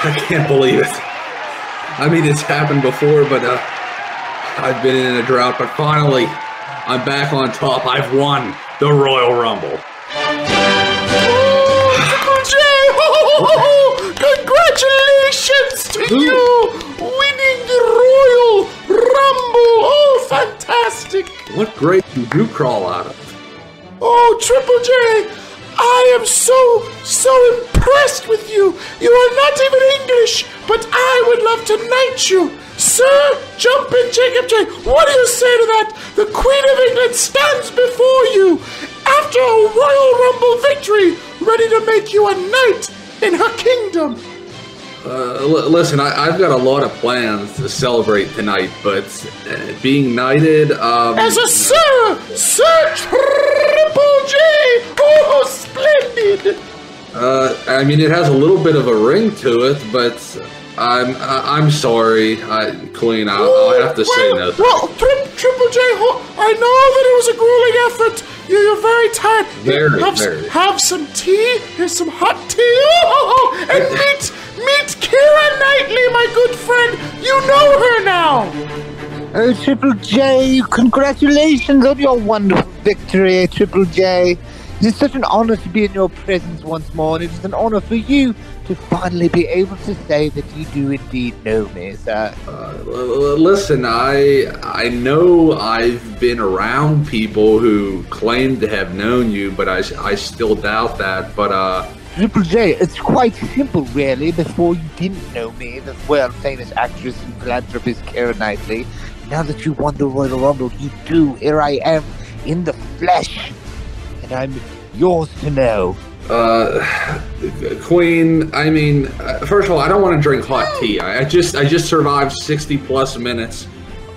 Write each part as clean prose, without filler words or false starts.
I can't believe it. I mean, it's happened before, but I've been in a drought. But finally, I'm back on top. I've won the Royal Rumble. Congratulations to you winning the Royal Rumble. Oh, fantastic. What grave did you crawl out of? Oh, Triple J, I am so impressed with you. You are not even English, but I would love to knight you. Sir Jumpin' Jacob J, what do you say to that? The Queen of England stands before you after a Royal Rumble victory, ready to make you a knight in her kingdom. Listen, I've got a lot of plans to celebrate tonight, but being knighted, as a Sir Triple J, oh, splendid. I mean, it has a little bit of a ring to it, but I'm sorry, Queen. I'll have to say no. Well, Triple J, I know that it was a grueling effort. You're very tired. Very. Have some tea. Here's some hot tea. And meet Keira Knightley, my good friend. You know her now. Oh, Triple J, congratulations on your wonderful victory, Triple J. It is such an honor to be in your presence once more, and it is an honor for you to finally be able to say that you do indeed know me, sir. Listen, I know I've been around people who claim to have known you, but I still doubt that, but Triple J, it's quite simple, really. Before you didn't know me, the world-famous actress and philanthropist Keira Knightley. Now that you won the Royal Rumble, you do. Here I am, in the flesh. And I'm yours to know. Queen, I mean, first of all, I don't want to drink hot tea. I just survived 60+ minutes,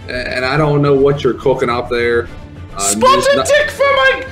and I don't know what you're cooking up there. Spot and tick for my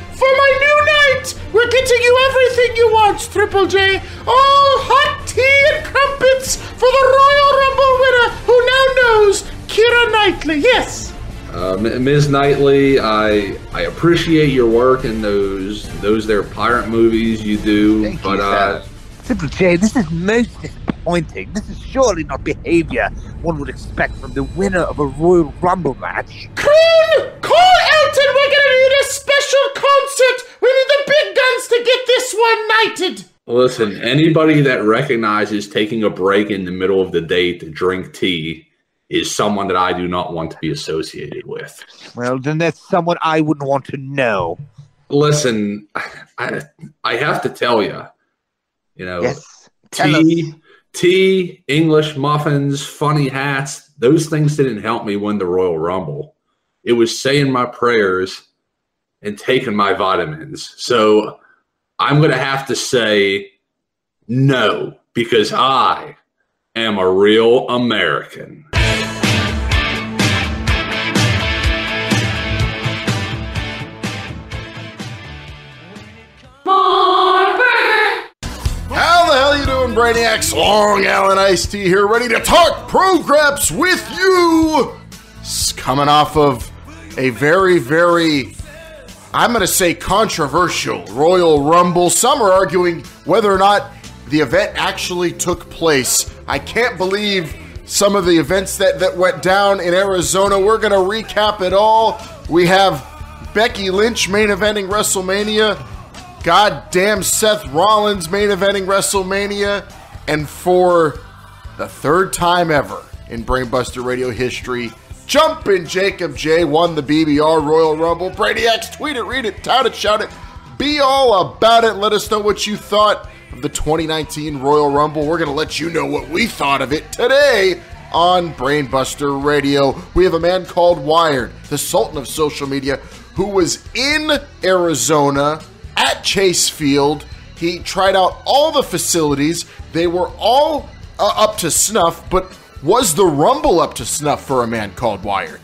new night. We're getting you everything you want, Triple J. Oh, hot tea and crumpets for the Royal Rumble winner, who now knows Keira Knightley. Yes. Ms. Knightley, I appreciate your work in those there pirate movies you do. Thank you, sir. Triple J, this is most disappointing. This is surely not behavior one would expect from the winner of a Royal Rumble match. Queen, call Elton. We're gonna need a special concert. We need the big guns to get this one knighted. Listen, anybody that recognizes taking a break in the middle of the day to drink tea is someone that I do not want to be associated with. Well, then that's someone I wouldn't want to know. Listen, I have to tell you, yes, tea, English muffins, funny hats, those things didn't help me win the Royal Rumble. It was saying my prayers and taking my vitamins. So I'm going to have to say no, because I am a real American. How the hell you doing, Brainiacs? Long Island Iced Tea here, ready to talk Pro Graps with you. Coming off of a very, very, I'm going to say controversial Royal Rumble. Some are arguing whether or not the event actually took place. I can't believe some of the events that went down in Arizona. We're going to recap it all. We have Becky Lynch main eventing WrestleMania. Goddamn Seth Rollins main eventing WrestleMania. And for the third time ever in Brainbuster Radio history, Jumpin' Jacob J won the BBR Royal Rumble. Brainiacs, tweet it, read it, tout it, shout it. Be all about it. Let us know what you thought of the 2019 Royal Rumble. We're going to let you know what we thought of it today on Brainbuster Radio. We have a man called Wired, the Sultan of social media, who was in Arizona at Chase Field. He tried out all the facilities. They were all up to snuff, but was the Rumble up to snuff for a man called Wired?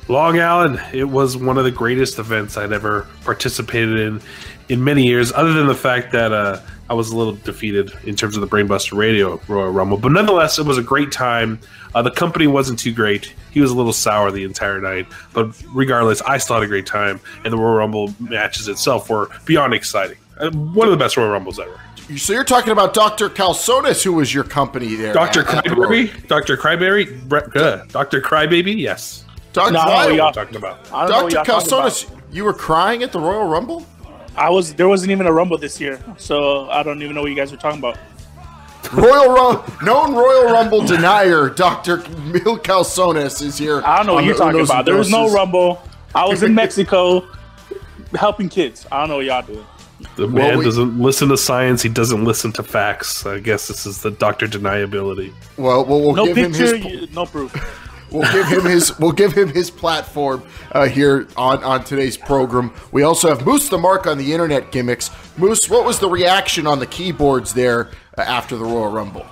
Long Island, it was one of the greatest events I'd ever participated in many years, other than the fact that I was a little defeated in terms of the Brainbuster Radio Royal Rumble. But nonetheless, it was a great time. The company wasn't too great. He was a little sour the entire night. But regardless, I still had a great time. And the Royal Rumble matches itself were beyond exciting. One of the best Royal Rumbles ever. So you're talking about Dr. Calzones, who was your company there. Dr. Crybaby? Dr. Crybaby? Dr. Crybaby? Yes. Dr. No, I don't know what y'all Talking about. I don't know what Dr. y'all talking about. Calzones, you were crying at the Royal Rumble? There wasn't even a Rumble this year, so I don't even know what you guys were talking about. Known Royal Rumble denier, Dr. Mil Calzones is here. I don't know what you're talking about. There was no Rumble. I was in Mexico helping kids. I don't know what y'all doing. The man doesn't listen to science. He doesn't listen to facts. I guess this is the Dr. Deniability. Well, we'll No give picture, him his. no proof. We'll give him his platform here on today's program. We also have Moose the Mark on the internet gimmicks. Moose, what was the reaction on the keyboards there after the Royal Rumble?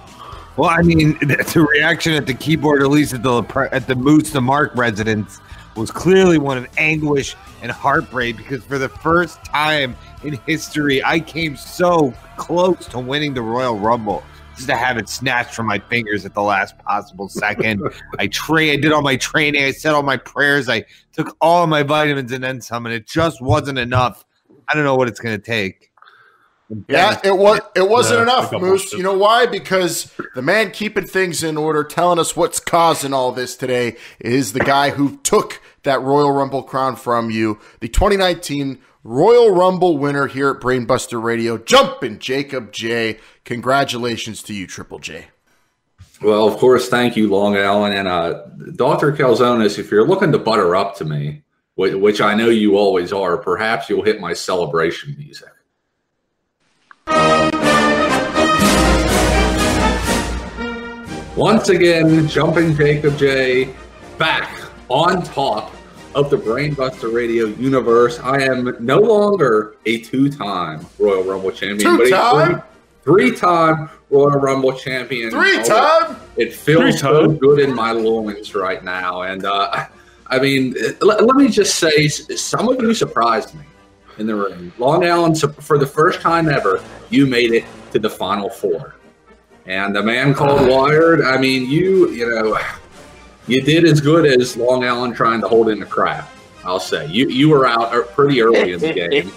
Well, I mean, the reaction at the keyboard, at least at the Moose the Mark residence, was clearly one of anguish and heartbreak, because for the first time in history, I came so close to winning the Royal Rumble, just to have it snatched from my fingers at the last possible second. I did all my training. I said all my prayers. I took all my vitamins and then some, and it just wasn't enough. I don't know what it's going to take. Yeah, it wasn't enough, Moose. You know why? Because the man keeping things in order, telling us what's causing all this today, is the guy who took that Royal Rumble crown from you, the 2019 Royal Rumble winner here at Brainbuster Radio, Jumpin' Jacob J. Congratulations to you, Triple J. Well, of course, thank you, Long Allen. And Dr. Calzones, if you're looking to butter up to me, which I know you always are, perhaps you'll hit my celebration music. Once again, Jumping Jacob J, back on top of the Brainbuster Radio universe. I am no longer a two-time Royal Rumble champion, but a three-time Royal Rumble champion. Three-time? It feels so good in my loins right now. And I mean, let me just say, some of you surprised me in the ring. Long Allen, for the first time ever, you made it to the Final Four. And the man called Wired, I mean, you did as good as Long Allen trying to hold in the crap, I'll say. You were out pretty early in the game.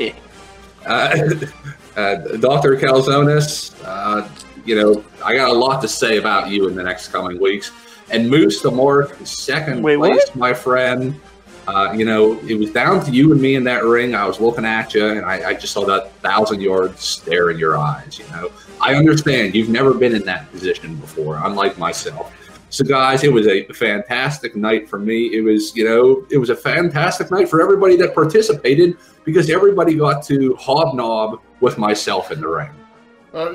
Dr. Calzones, I got a lot to say about you in the next coming weeks. And Moose the Mark, second place, what? My friend. It was down to you and me in that ring. I was looking at you, and I just saw that 1,000-yard stare in your eyes. I understand you've never been in that position before, unlike myself. So, guys, it was a fantastic night for me. It was a fantastic night for everybody that participated, because everybody got to hobnob with myself in the ring.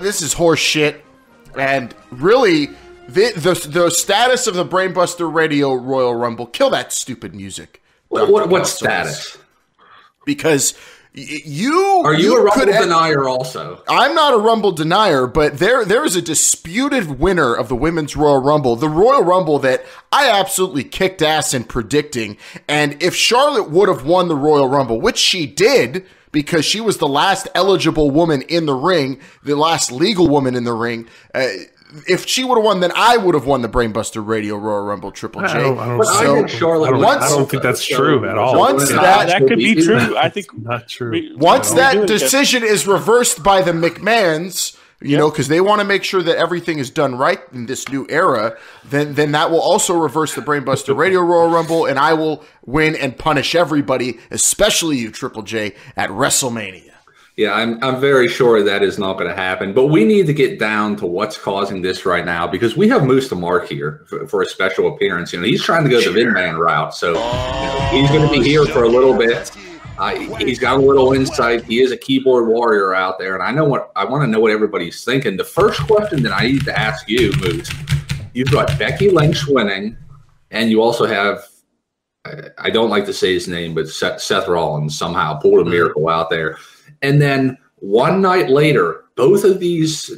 This is horse shit, and really, the status of the Brainbuster Radio Royal Rumble, kill that stupid music. What status? Because are you a Rumble denier also? I'm not a Rumble denier, but there is a disputed winner of the Women's Royal Rumble, the Royal Rumble that I absolutely kicked ass in predicting. And if Charlotte would have won the Royal Rumble, which she did, because she was the last eligible woman in the ring, the last legal woman in the ring, if she would have won, then I would have won the Brainbuster Radio Royal Rumble Triple J. I don't think that's true at all. Once that could be true. I think not true. Once that decision is reversed by the McMahons, because they want to make sure that everything is done right in this new era, then that will also reverse the Brainbuster Radio Royal Rumble, and I will win and punish everybody, especially you, Triple J, at WrestleMania. Yeah, I'm very sure that is not going to happen. But we need to get down to what's causing this right now, because we have Moose the Mark here for a special appearance. He's trying to go the Vidman route, so he's going to be here for a little bit. He's got a little insight. He is a keyboard warrior out there, and I want to know what everybody's thinking. The first question that I need to ask you, Moose, you've got Becky Lynch winning, and you also have, I don't like to say his name, but Seth Rollins somehow pulled a miracle out there. And then one night later, both of these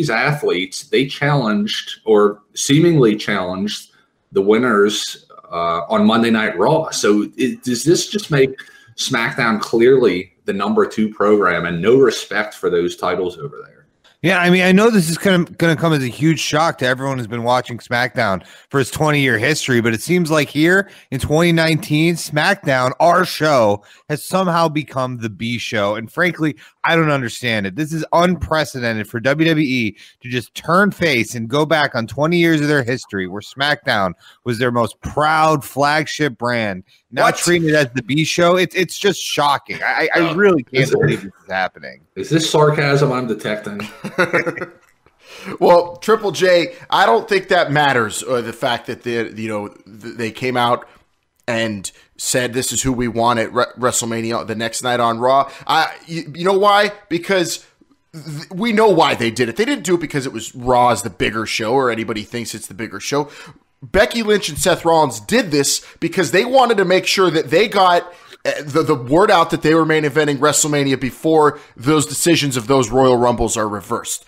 athletes, they challenged, or seemingly challenged, the winners on Monday Night Raw. So does this just make SmackDown clearly the #2 program and no respect for those titles over there? Yeah, I mean, I know this is going to come as a huge shock to everyone who's been watching SmackDown for its 20-year history, but it seems like here in 2019, SmackDown, our show, has somehow become the B show. And frankly, I don't understand it. This is unprecedented for WWE to just turn face and go back on 20 years of their history where SmackDown was their most proud flagship brand. Now treating it as the B show, it's just shocking. I really can't believe this is happening. Is this sarcasm I'm detecting? Well, Triple J, I don't think that matters. The fact that they came out and said this is who we want at WrestleMania the next night on Raw. You know why? Because we know why they did it. They didn't do it because it was Raw as the bigger show or anybody thinks it's the bigger show. Becky Lynch and Seth Rollins did this because they wanted to make sure that they got the word out that they were main eventing WrestleMania before those decisions of those Royal Rumbles are reversed.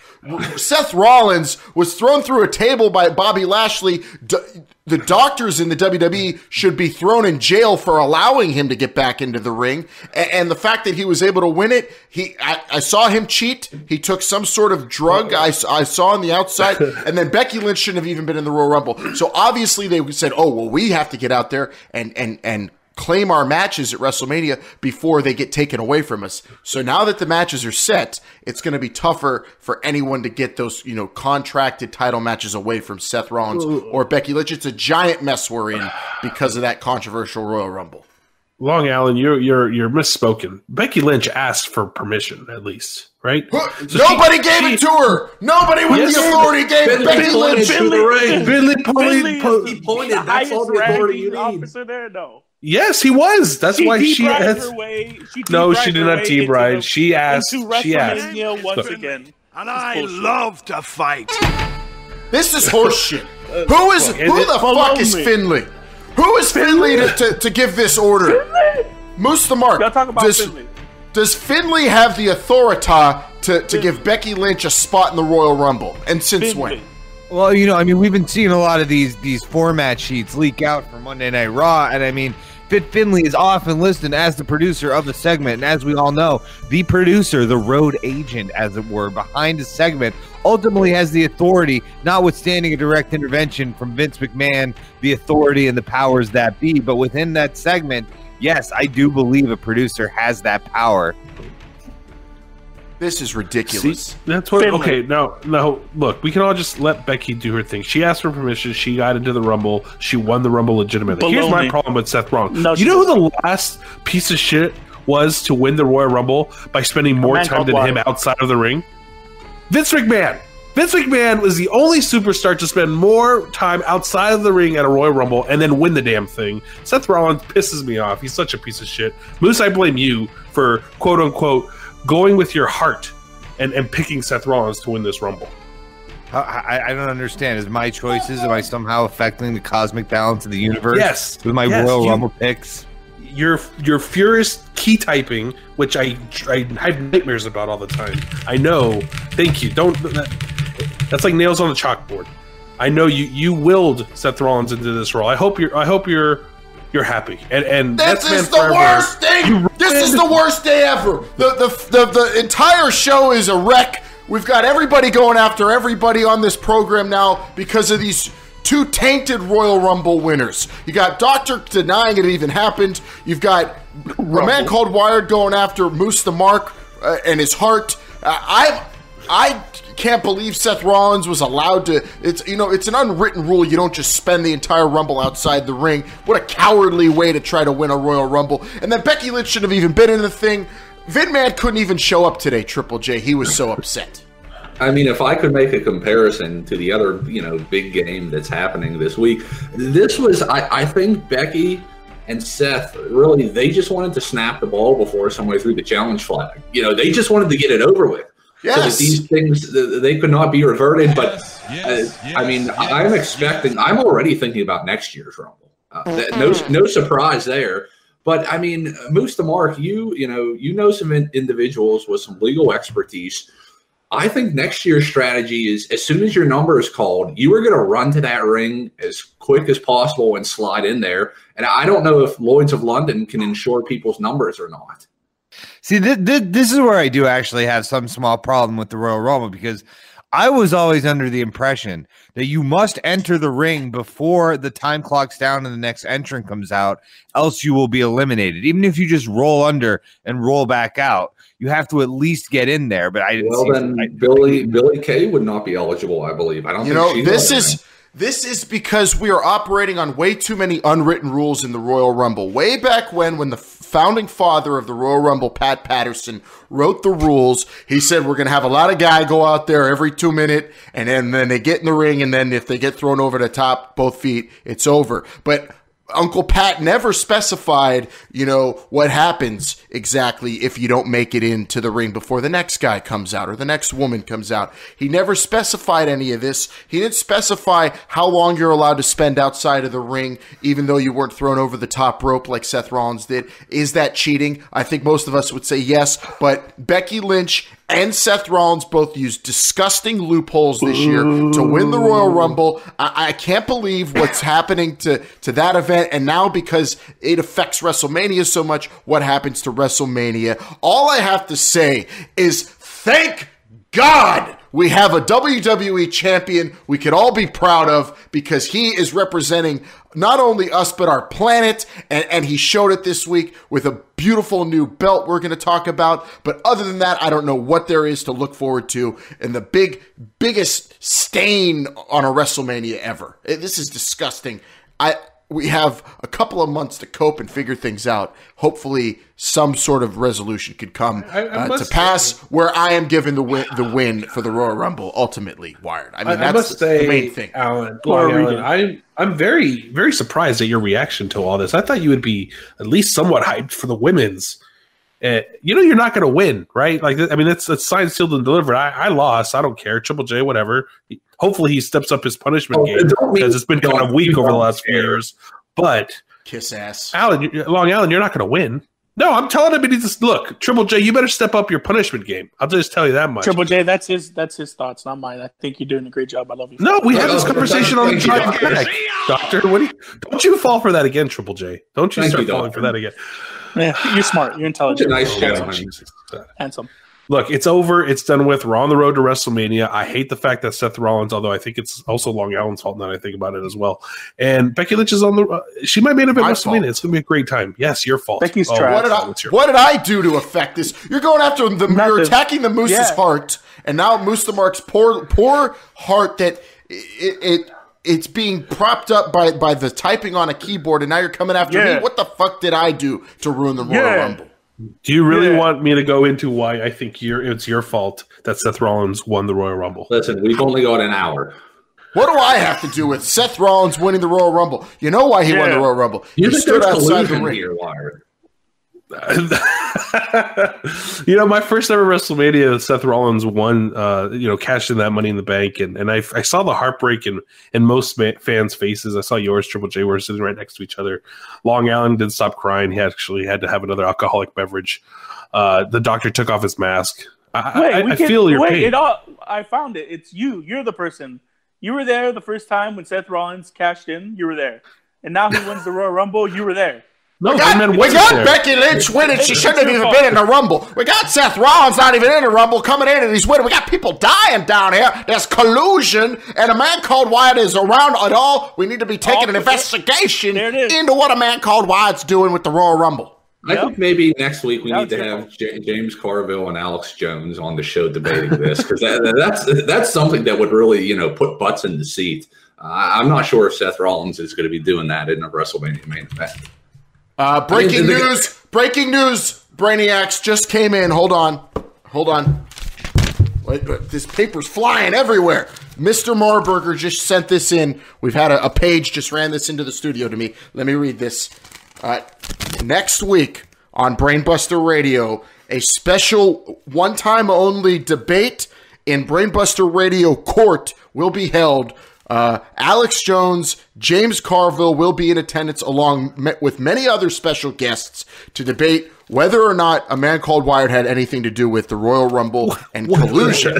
Seth Rollins was thrown through a table by Bobby Lashley. The doctors in the WWE should be thrown in jail for allowing him to get back into the ring. And the fact that he was able to win it, I saw him cheat. He took some sort of drug I saw on the outside. And then Becky Lynch shouldn't have even been in the Royal Rumble. So obviously they said, oh, well, we have to get out there and claim our matches at WrestleMania before they get taken away from us. So now that the matches are set, it's going to be tougher for anyone to get those, contracted title matches away from Seth Rollins or Becky Lynch. It's a giant mess we're in because of that controversial Royal Rumble. Long Allen, you're misspoken. Becky Lynch asked for permission, at least, right? So nobody gave it to her. Nobody with the authority gave Becky Lynch to the ring. Finley pointed. That's all the authority you need. Officer there, no. Yes, he was. That's why she asked. No, she did not T-bride. She asked. She asked. Once again. And I love to fight. This is horseshit. Who the fuck is Finley? Who is Finley to give this order? Moose the Mark. Y'all talk about Finley. Does Finley have the authority to give Becky Lynch a spot in the Royal Rumble? And since when? Well, we've been seeing a lot of these format sheets leak out for Monday Night Raw, and Fit Finley is often listed as the producer of the segment, and as we all know, the producer, the road agent, as it were, behind the segment, ultimately has the authority, notwithstanding a direct intervention from Vince McMahon, the authority and the powers that be. But within that segment, yes, I do believe a producer has that power. This is ridiculous. See, that's what. Finley. Okay, no. Look, we can all just let Becky do her thing. She asked for permission. She got into the Rumble. She won the Rumble legitimately. Here's my problem with Seth Rollins. No, you know who the last piece of shit was to win the Royal Rumble by spending more time than him outside of the ring? Vince McMahon. Vince McMahon was the only superstar to spend more time outside of the ring at a Royal Rumble and then win the damn thing. Seth Rollins pisses me off. He's such a piece of shit. Moose, I blame you for quote unquote going with your heart and picking Seth Rollins to win this Rumble. I don't understand. Is my choices, am I somehow affecting the cosmic balance of the universe? Yes. With my Royal Rumble picks? Your furious key typing, which I have nightmares about all the time. I know. Thank you. That's like nails on a chalkboard. I know you willed Seth Rollins into this role. I hope you're happy. And this is the worst thing. This is the worst day ever. The entire show is a wreck. We've got everybody going after everybody on this program now because of these two tainted Royal Rumble winners. You got Doctor denying it even happened. You've got a man called Wired going after Moose the Mark and his heart. I can't believe Seth Rollins was allowed to. It's an unwritten rule. You don't just spend the entire Rumble outside the ring. What a cowardly way to try to win a Royal Rumble. And then Becky Lynch shouldn't have even been in the thing. Vin Man couldn't even show up today, Triple J. He was so upset. I mean, if I could make a comparison to the other, big game that's happening this week, this was, I think Becky and Seth, really, they just wanted to snap the ball before somebody threw the challenge flag. They just wanted to get it over with. Yes. So that these things, they could not be reverted. But, I'm already thinking about next year's Rumble. No surprise there. But, Moose the Mark, you know some individuals with some legal expertise. I think next year's strategy is as soon as your number is called, you are going to run to that ring as quick as possible and slide in there. And I don't know if Lloyd's of London can insure people's numbers or not. See, this is where I do actually have some small problem with the Royal Rumble, because I was always under the impression that you must enter the ring before the time clock's down and the next entrant comes out, else you will be eliminated. Even if you just roll under and roll back out, you have to at least get in there. But I didn't. Well, then Billy Kay would not be eligible, I believe. I don't. This is because we are operating on way too many unwritten rules in the Royal Rumble. Way back when the founding father of the Royal Rumble, Pat Patterson, wrote the rules, he said we're going to have a lot of guys go out there every 2 minutes, and then they get in the ring, and then if they get thrown over the top, both feet, it's over. But Uncle Pat never specified, what happens exactly if you don't make it into the ring before the next guy comes out or the next woman comes out. He never specified any of this. He didn't specify how long you're allowed to spend outside of the ring, even though you weren't thrown over the top rope like Seth Rollins did. Is that cheating? I think most of us would say yes, but Becky Lynch and Seth Rollins both used disgusting loopholes this year to win the Royal Rumble. I can't believe what's happening to that event. And now, because it affects WrestleMania so much, what happens to WrestleMania? All I have to say is thank God we have a WWE champion we could all be proud of, because he is representing not only us but our planet, and he showed it this week with a beautiful new belt we're going to talk about. But other than that, I don't know what there is to look forward to, and the biggest stain on a WrestleMania ever. This is disgusting. We have a couple of months to cope and figure things out. Hopefully, some sort of resolution could come to pass where I am given the win for the Royal Rumble, ultimately, Wired. I mean, that's the main thing. Alan, I'm very, very surprised at your reaction to all this. I thought you would be at least somewhat hyped for the women's. You're not going to win, right? That's signed, sealed, and delivered. I lost. I don't care. Triple J, whatever. Hopefully he steps up his punishment game, because it's been kind of weak over the last few years. But kiss ass, Long Allen, you're not going to win. No, I'm telling him, look, Triple J, you better step up your punishment game. I'll just tell you that much. Triple J, that's his thoughts, not mine. I think you're doing a great job. I love you. No, we had this conversation on the drive back, Doctor. Don't you fall for that again, Triple J? Don't you start falling for that again? Yeah, you're smart. You're intelligent. Nice gentleman. Handsome. Look, it's over. It's done with. We're on the road to WrestleMania. I hate the fact that Seth Rollins, although I think it's also Long Allen's fault now that I think about it as well. And Becky Lynch is on the she might main event WrestleMania. It's going to be a great time. Yes, your fault. Becky's trash. What did I do to affect this? You're going after you're attacking the Moose's heart, and now Moose the Mark's poor heart that it's being propped up by the typing on a keyboard, and now you're coming after me. What the fuck did I do to ruin the Royal Rumble? Do you really want me to go into why I think it's your fault that Seth Rollins won the Royal Rumble? Listen, we've only got an hour. What do I have to do with Seth Rollins winning the Royal Rumble? You know why he won the Royal Rumble? He stood outside the ring. Here, Wired. My first ever WrestleMania, Seth Rollins won, cashed in that Money in the Bank, and I saw the heartbreak in most fans' faces. I saw yours, Triple J, were sitting right next to each other. Long Allen didn't stop crying. He actually had to have another alcoholic beverage. The doctor took off his mask. I feel your pain. I found it. It's you. You're the person. You were there the first time when Seth Rollins cashed in. You were there. And now he wins the Royal Rumble. You were there. No, we got Becky Lynch winning. She shouldn't have even been in the Rumble. We got Seth Rollins not even in the Rumble coming in, and he's winning. We got people dying down here. There's collusion, and a man called Wyatt is around at all. We need to be taking an investigation into what a man called Wyatt's doing with the Royal Rumble. I think maybe next week we need to have James Carville and Alex Jones on the show debating this, because that's something that would really put butts in the seat. I'm not sure if Seth Rollins is going to be doing that in a WrestleMania main event. Breaking news, Brainiacs just came in. Hold on. Wait, this paper's flying everywhere. Mr. Marburger just sent this in. We've had a page just ran this into the studio to me. Let me read this. Next week on Brainbuster Radio, a special one-time only debate in Brainbuster Radio Court will be held. Alex Jones, James Carville will be in attendance along with many other special guests to debate whether or not a man called Wyatt had anything to do with the Royal Rumble and collusion.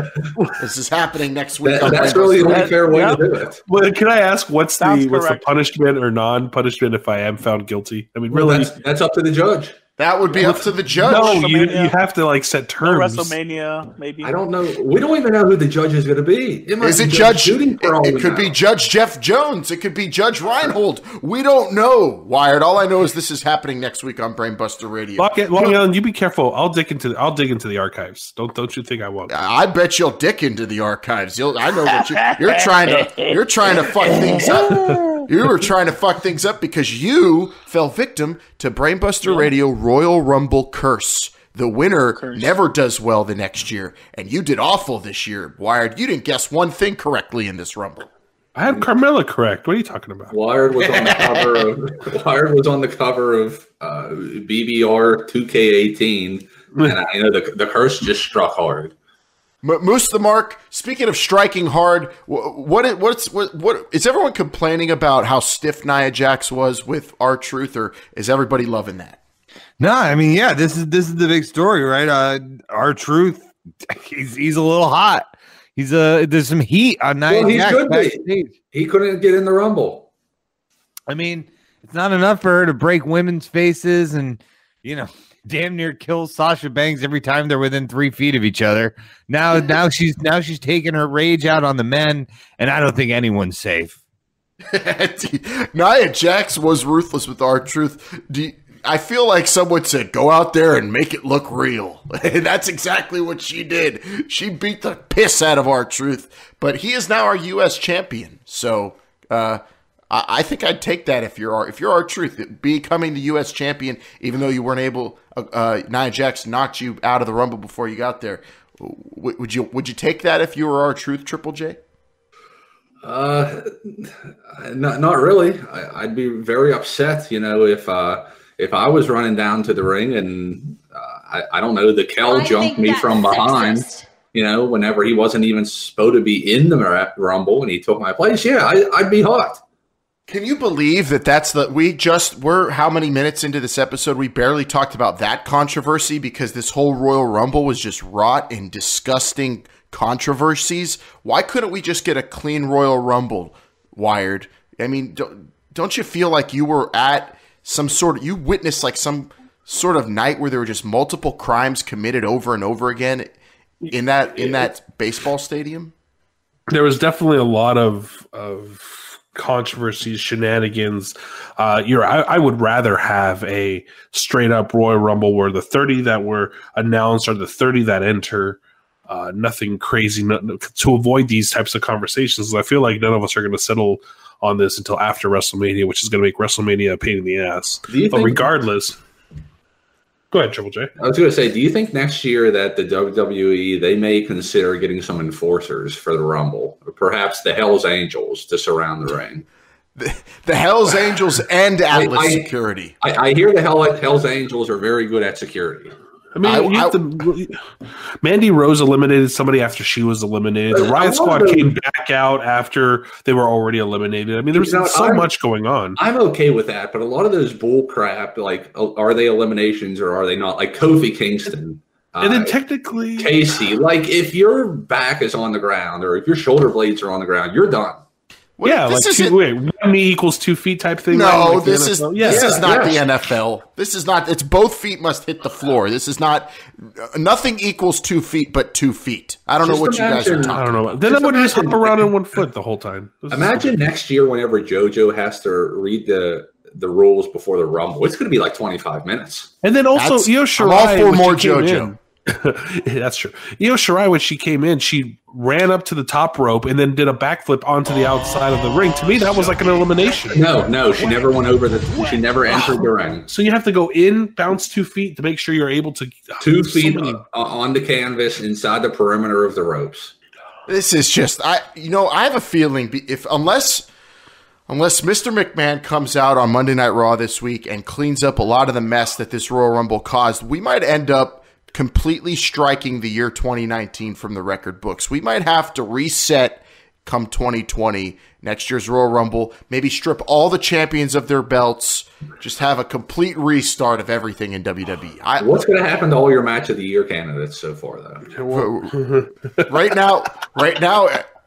This is happening next week. That's really the only fair way to do it. Well, can I ask what's the punishment or non-punishment if I am found guilty? I mean, really, that's up to the judge. That would be up to the judge. No, you have to like set terms. WrestleMania, maybe. I don't know. We don't even know who the judge is going to be. Is it Judge? It could be Judge Jeff Jones. It could be Judge Reinhold. We don't know, Wired. All I know is this is happening next week on Brainbuster Radio. Long Island, you be careful. I'll dig into the archives. Don't you think I won't? I bet you'll dick into the archives. I know what you're trying to fuck things up. You were trying to fuck things up because you fell victim to Brainbuster Radio Royal Rumble curse. The winner never does well the next year, and you did awful this year, Wired. You didn't guess one thing correctly in this Rumble. I had Carmella correct. What are you talking about? Wired was on the cover of BBR 2K18, and I know the curse just struck hard. Moose the Mark, speaking of striking hard, what is everyone complaining about how stiff Nia Jax was with R-Truth, or is everybody loving that? No, I mean, yeah, this is the big story, right? R-Truth, he's a little hot. There's some heat on Nia Jax backstage. He couldn't get in the Rumble. I mean, it's not enough for her to break women's faces and, damn near kill Sasha Banks every time they're within 3 feet of each other. Now she's taking her rage out on the men, and I don't think anyone's safe. Nia Jax was ruthless with R-Truth. I feel like someone said, go out there and make it look real. And that's exactly what she did. She beat the piss out of R-Truth, but he is now our U.S. champion. So I think I'd take that if you're R-Truth, becoming the U.S. champion, even though you weren't able. Nia Jax knocked you out of the Rumble before you got there. Would you take that if you were R-Truth, Triple J? Not really. I'd be very upset, if I was running down to the ring and I don't know, the Kel jumped me from behind. Sexist. Whenever he wasn't even supposed to be in the Rumble and he took my place. Yeah, I'd be hot. Can you believe that we're how many minutes into this episode? We barely talked about that controversy because this whole Royal Rumble was just wrought in disgusting controversies. Why couldn't we just get a clean Royal Rumble, Wired? I mean, don't you feel like you were at you witnessed like some sort of night where there were just multiple crimes committed over and over again in that baseball stadium? There was definitely a lot of controversies, shenanigans. I would rather have a straight up Royal Rumble where the 30 that were announced are the 30 that enter. Nothing crazy to avoid these types of conversations. I feel like none of us are going to settle on this until after WrestleMania, which is going to make WrestleMania a pain in the ass. But regardless, go ahead, Triple J. I was going to say, do you think next year that the WWE, they may consider getting some enforcers for the Rumble, or perhaps the Hells Angels to surround the ring? The Hells Angels and Atlas Security. I hear the Hells Angels are very good at security. I mean, Mandy Rose eliminated somebody after she was eliminated. The Riot Squad came back out after they were already eliminated. I mean, there was so much going on. I'm okay with that, but a lot of those bull crap, like, are they eliminations or are they not? Like Kofi Kingston. And then technically... Casey, like, if your back is on the ground or if your shoulder blades are on the ground, you're done. Yeah, like 1 knee equals 2 feet type thing. No, like this is not the NFL. This is not. It's both feet must hit the floor. This is not. Nothing equals 2 feet, but 2 feet. I don't know what you guys are talking. I don't know. Then I would just hop around on 1 foot the whole time. Imagine next year whenever JoJo has to read the rules before the Rumble. It's going to be like 25 minutes. And then also Io Shirai. I'm all for more JoJo. That's true. Io Shirai, when she came in, she ran up to the top rope and then did a backflip onto the outside of the ring. To me, that was like an elimination. No, she never went over she never entered the ring. So you have to go in, bounce 2 feet to make sure you're able to 2 feet on the canvas inside the perimeter of the ropes. This is just I have a feeling unless Mr. McMahon comes out on Monday Night Raw this week and cleans up a lot of the mess that this Royal Rumble caused, we might end up completely striking the year 2019 from the record books. We might have to reset come 2020, next year's Royal Rumble, maybe strip all the champions of their belts, just have a complete restart of everything in WWE. What's going to happen to all your match of the year candidates so far, though? Right now,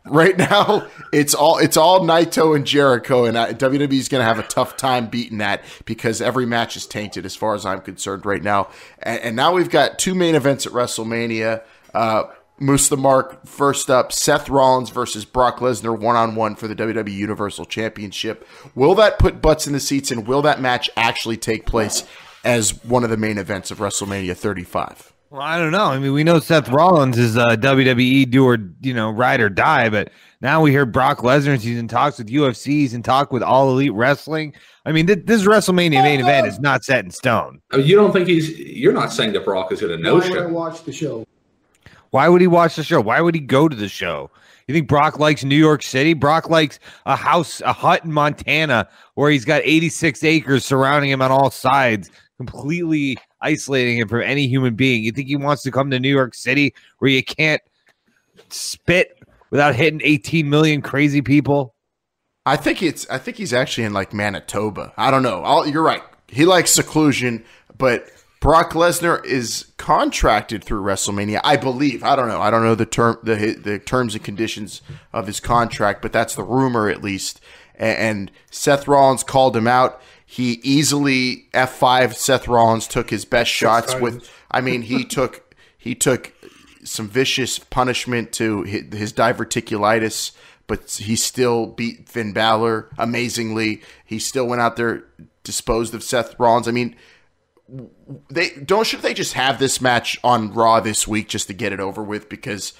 Right now, it's all Naito and Jericho, and WWE's going to have a tough time beating that because every match is tainted as far as I'm concerned right now. And now we've got 2 main events at WrestleMania. Moose the Mark, first up, Seth Rollins versus Brock Lesnar one-on-one for the WWE Universal Championship. Will that put butts in the seats, and will that match actually take place as one of the main events of WrestleMania 35? Well, I don't know. I mean, we know Seth Rollins is WWE do or ride or die, but now we hear Brock Lesnar. He's in talks with UFC. He's in talk with All Elite Wrestling. I mean, this WrestleMania main event is not set in stone. You don't think you're not saying that Brock is going to no-show? Why would I watch the show? Why would he watch the show? Why would he go to the show? You think Brock likes New York City? Brock likes a hut in Montana where he's got 86 acres surrounding him on all sides, completely isolating him from any human being. You think he wants to come to New York City where you can't spit without hitting 18 million crazy people? I think he's actually in like Manitoba. I don't know. You're right. He likes seclusion, but Brock Lesnar is contracted through WrestleMania, I believe. I don't know. I don't know the terms and conditions of his contract, but that's the rumor at least. And Seth Rollins called him out. He easily F5 Seth Rollins, took his best shots with. I mean, he took some vicious punishment to his diverticulitis, but he still beat Finn Balor amazingly. He still went out there, disposed of Seth Rollins. I mean, should they just have this match on Raw this week just to get it over with? Because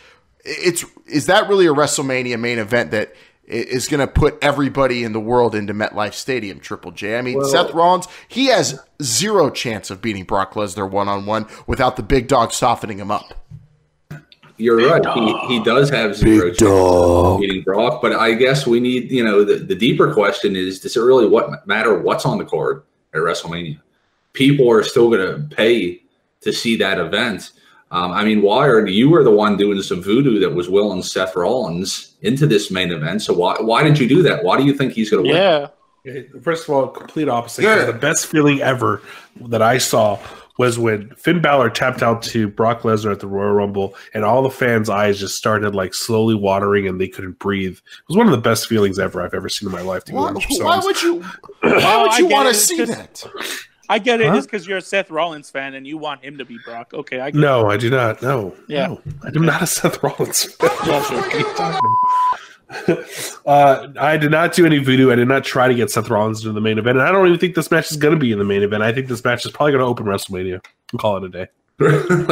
is that really a WrestleMania main event that is going to put everybody in the world into MetLife Stadium, Triple J? I mean, Seth Rollins, he has zero chance of beating Brock Lesnar one-on-one without the big dog softening him up. You're right. He does have zero chance of beating Brock, but I guess we need, the deeper question is, does it really matter what's on the card at WrestleMania? People are still going to pay to see that event. I mean, Wired, you were the one doing some voodoo that was willing Seth Rollins into this main event. So why did you do that? Why do you think he's going to win? Yeah. First of all, complete opposite. Yeah. The best feeling ever that I saw was when Finn Balor tapped out to Brock Lesnar at the Royal Rumble, and all the fans' eyes just started like slowly watering, and they couldn't breathe. It was one of the best feelings I've ever seen in my life. Why would you want to see that? I get it. It's because you're a Seth Rollins fan and you want him to be Brock. Okay, I get No, I do not. No. Yeah. No, I'm not a Seth Rollins fan. I did not do any voodoo. I did not try to get Seth Rollins into the main event. And I don't even think this match is going to be in the main event. I think this match is probably going to open WrestleMania. We'll call it a day.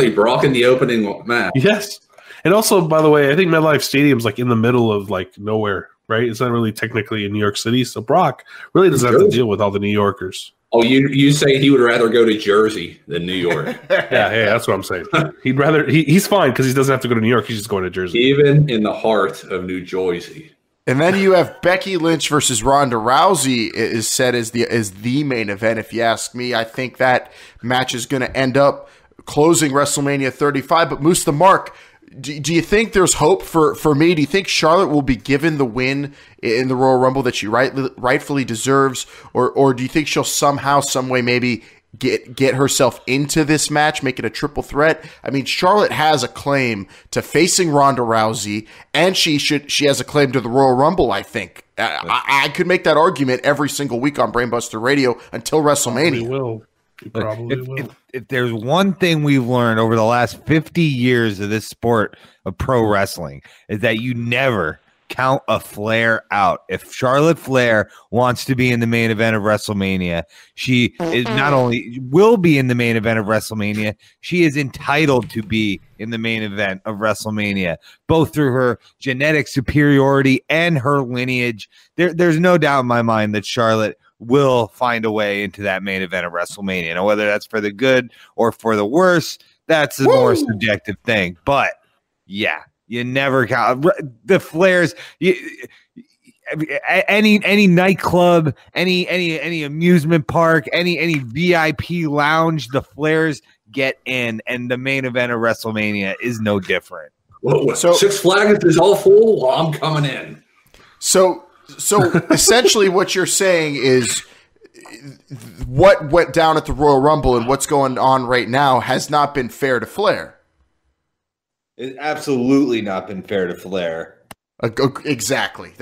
Like Brock in the opening match. Yes. And also, by the way, I think MetLife Stadium's like in the middle of like nowhere, right? It's not really technically in New York City. So Brock really doesn't have to deal with all the New Yorkers. Oh, you say he would rather go to Jersey than New York? yeah, that's what I'm saying. He'd rather he's fine because he doesn't have to go to New York. He's just going to Jersey, even in the heart of New Jersey. And then you have Becky Lynch versus Ronda Rousey is set as the main event. If you ask me, I think that match is going to end up closing WrestleMania 35. But Moose the Mark, do you think there's hope for me? Do you think Charlotte will be given the win in the Royal Rumble that she rightfully deserves? Or do you think she'll somehow, some way maybe get herself into this match, make it a triple threat? I mean, Charlotte has a claim to facing Ronda Rousey, and she has a claim to the Royal Rumble, I think. I could make that argument every single week on Brainbuster Radio until WrestleMania. If there's one thing we've learned over the last 50 years of this sport of pro wrestling, is that you never count a Flair out. If Charlotte Flair wants to be in the main event of WrestleMania, she is not only will be in the main event of WrestleMania, she is entitled to be in the main event of WrestleMania, both through her genetic superiority and her lineage. There's no doubt in my mind that Charlotte will find a way into that main event of WrestleMania. Now, whether that's for the good or for the worse, that's a more subjective thing. But yeah, you never count the Flairs. Any nightclub, any amusement park, any VIP lounge, the Flairs get in, and the main event of WrestleMania is no different. Whoa, so Six Flags is all full. Well, I'm coming in. So essentially what you're saying is what went down at the Royal Rumble and what's going on right now has not been fair to Flair. It's absolutely not been fair to Flair. Exactly.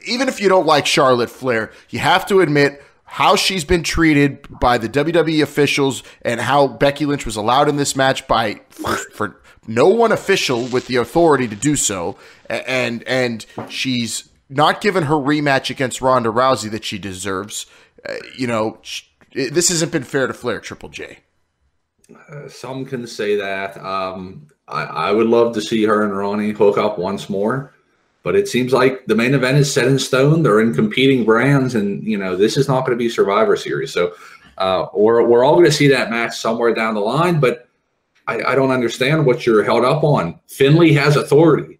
Even if you don't like Charlotte Flair, you have to admit how she's been treated by the WWE officials and how Becky Lynch was allowed in this match for no one official with the authority to do so, and she's not given her rematch against Ronda Rousey that she deserves. This hasn't been fair to Flair, Triple J. Some can say that. I would love to see her and Ronnie hook up once more, but it seems like the main event is set in stone. They're in competing brands, and this is not going to be Survivor Series. So we're all going to see that match somewhere down the line, but I don't understand what you're held up on. Finlay has authority.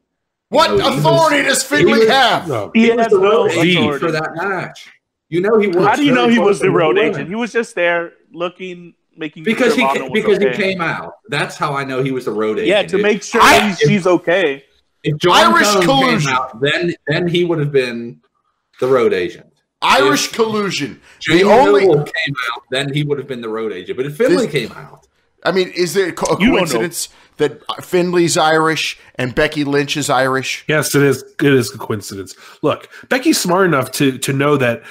What authority does Finlay have? He was has the no road agent authority for that match. He was. How do you know very he close was to the road winning. agent? He was just there looking, making Because sure he Lana was okay. came out. That's how I know he was the road agent. Yeah, to make sure she's okay. If John Irish Cone collusion. came out, then he would have been the road agent. Irish collusion. Jamie Noble came out, then he would have been the road agent. But if Finlay came out, is there a coincidence that Finlay's Irish and Becky Lynch is Irish? Yes, it is. It is a coincidence. Look, Becky's smart enough to know that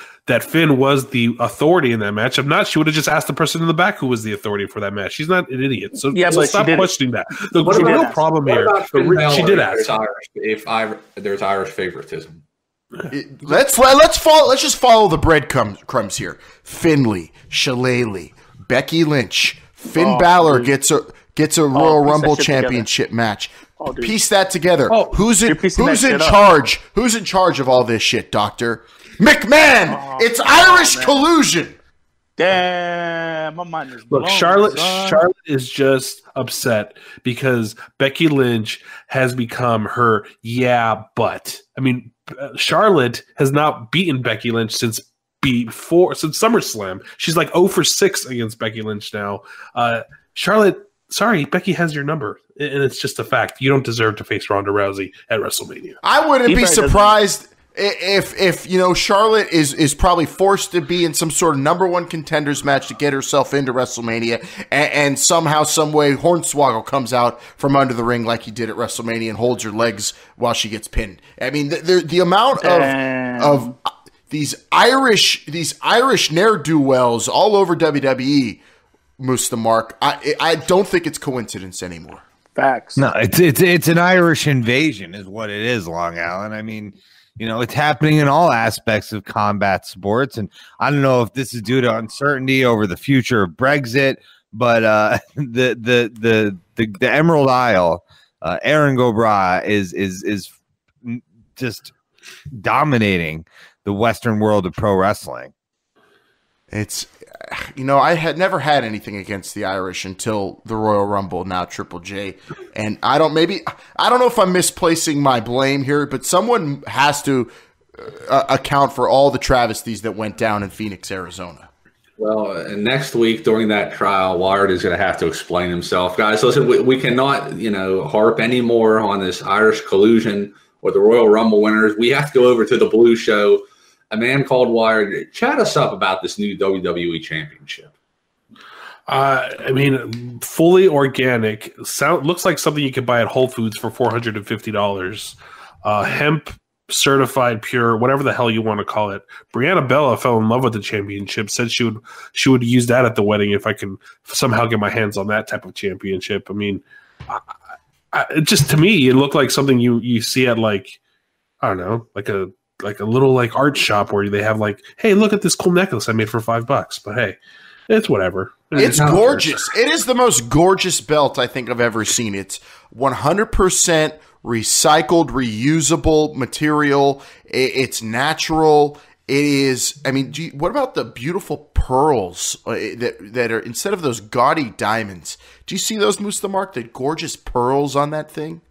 Finn was the authority in that match. If not, she would have just asked the person in the back who was the authority for that match. She's not an idiot. So, but stop questioning that. The What real about- problem what here, about Finn Balor she did if ask. there's Irish favoritism. Let's just follow the breadcrumbs here. Finlay, Shillelagh, Becky Lynch, Finn Balor gets a Royal Rumble championship match. Piece that together. Who's in charge? Who's in charge of all this shit, Doctor? McMahon. It's Irish collusion. Damn, my mind is blown. Look, Charlotte is just upset because Becky Lynch has become her but. Charlotte has not beaten Becky Lynch since SummerSlam. She's like 0 for 6 against Becky Lynch now. Charlotte, sorry, Becky has your number, and it's just a fact. You don't deserve to face Ronda Rousey at WrestleMania. I wouldn't be surprised if Charlotte is probably forced to be in some sort of number one contenders match to get herself into WrestleMania, and somehow, some way, Hornswoggle comes out from under the ring like he did at WrestleMania and holds her legs while she gets pinned. The amount of these Irish ne'er-do-wells all over WWE, Moose the Mark. I don't think it's coincidence anymore. Facts. No, it's an Irish invasion is what it is, Long Island. It's happening in all aspects of combat sports, and I don't know if this is due to uncertainty over the future of Brexit, but the Emerald Isle, Aaron Gobra is just dominating the Western world of pro wrestling. It's I had never had anything against the Irish until the Royal Rumble, now Triple J. And I don't know if I'm misplacing my blame here, but someone has to account for all the travesties that went down in Phoenix, Arizona. Well, and next week during that trial, Wired is going to have to explain himself. Guys, listen, we cannot, harp anymore on this Irish collusion or the Royal Rumble winners. We have to go over to the Blue Show. A man called Wired. Chat us up about this new WWE Championship. Fully organic. Looks like something you could buy at Whole Foods for $450. Hemp certified pure, whatever the hell you want to call it. Brianna Bella fell in love with the championship. Said she would use that at the wedding if I can somehow get my hands on that type of championship. Just to me, it looked like something you see at like a little like art shop where they have like, hey, look at this cool necklace I made for $5. But hey, it's whatever. It's gorgeous. It is the most gorgeous belt I think I've ever seen. It's 100% recycled, reusable material. It's natural. It is. What about the beautiful pearls that are instead of those gaudy diamonds? Do you see those, Moose the Mark? The gorgeous pearls on that thing.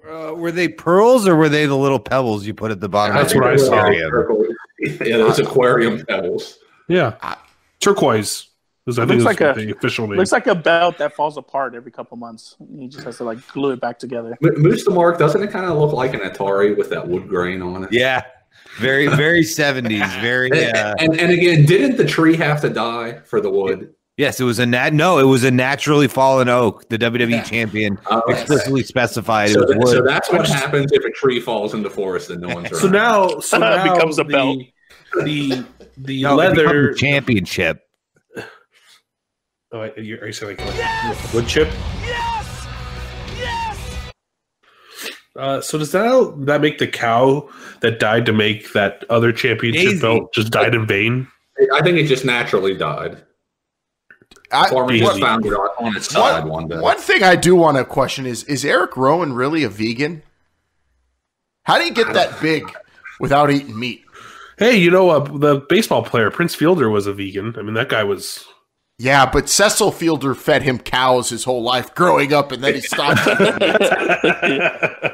Were they pearls or were they the little pebbles you put at the bottom? That's what I saw. Yeah, those aquarium pebbles. Yeah, turquoise. Looks like the official name. Looks like a belt that falls apart every couple months. He just has to glue it back together. Moose the Mark, doesn't it kind of look like an Atari with that wood grain on it? Yeah, very 70s. Very. And again, didn't the tree have to die for the wood? Yes, it was a it was a naturally fallen oak. The WWE champion explicitly specified So, it was wood. so that's what happens if a tree falls in the forest and no one's around. So now It becomes a belt. The No, it becomes leather a championship. Oh, are you saying like wood chip? Yes! Yes! So does that make the cow that died to make that other championship belt just died in vain? I think it just naturally died. Farmer just found it on its side one day. One thing I do want to question is Eric Rowan really a vegan? How do you get that big without eating meat? Hey, the baseball player Prince Fielder was a vegan. I mean, that guy was. Yeah, but Cecil Fielder fed him cows his whole life growing up, and then he stopped eating meat.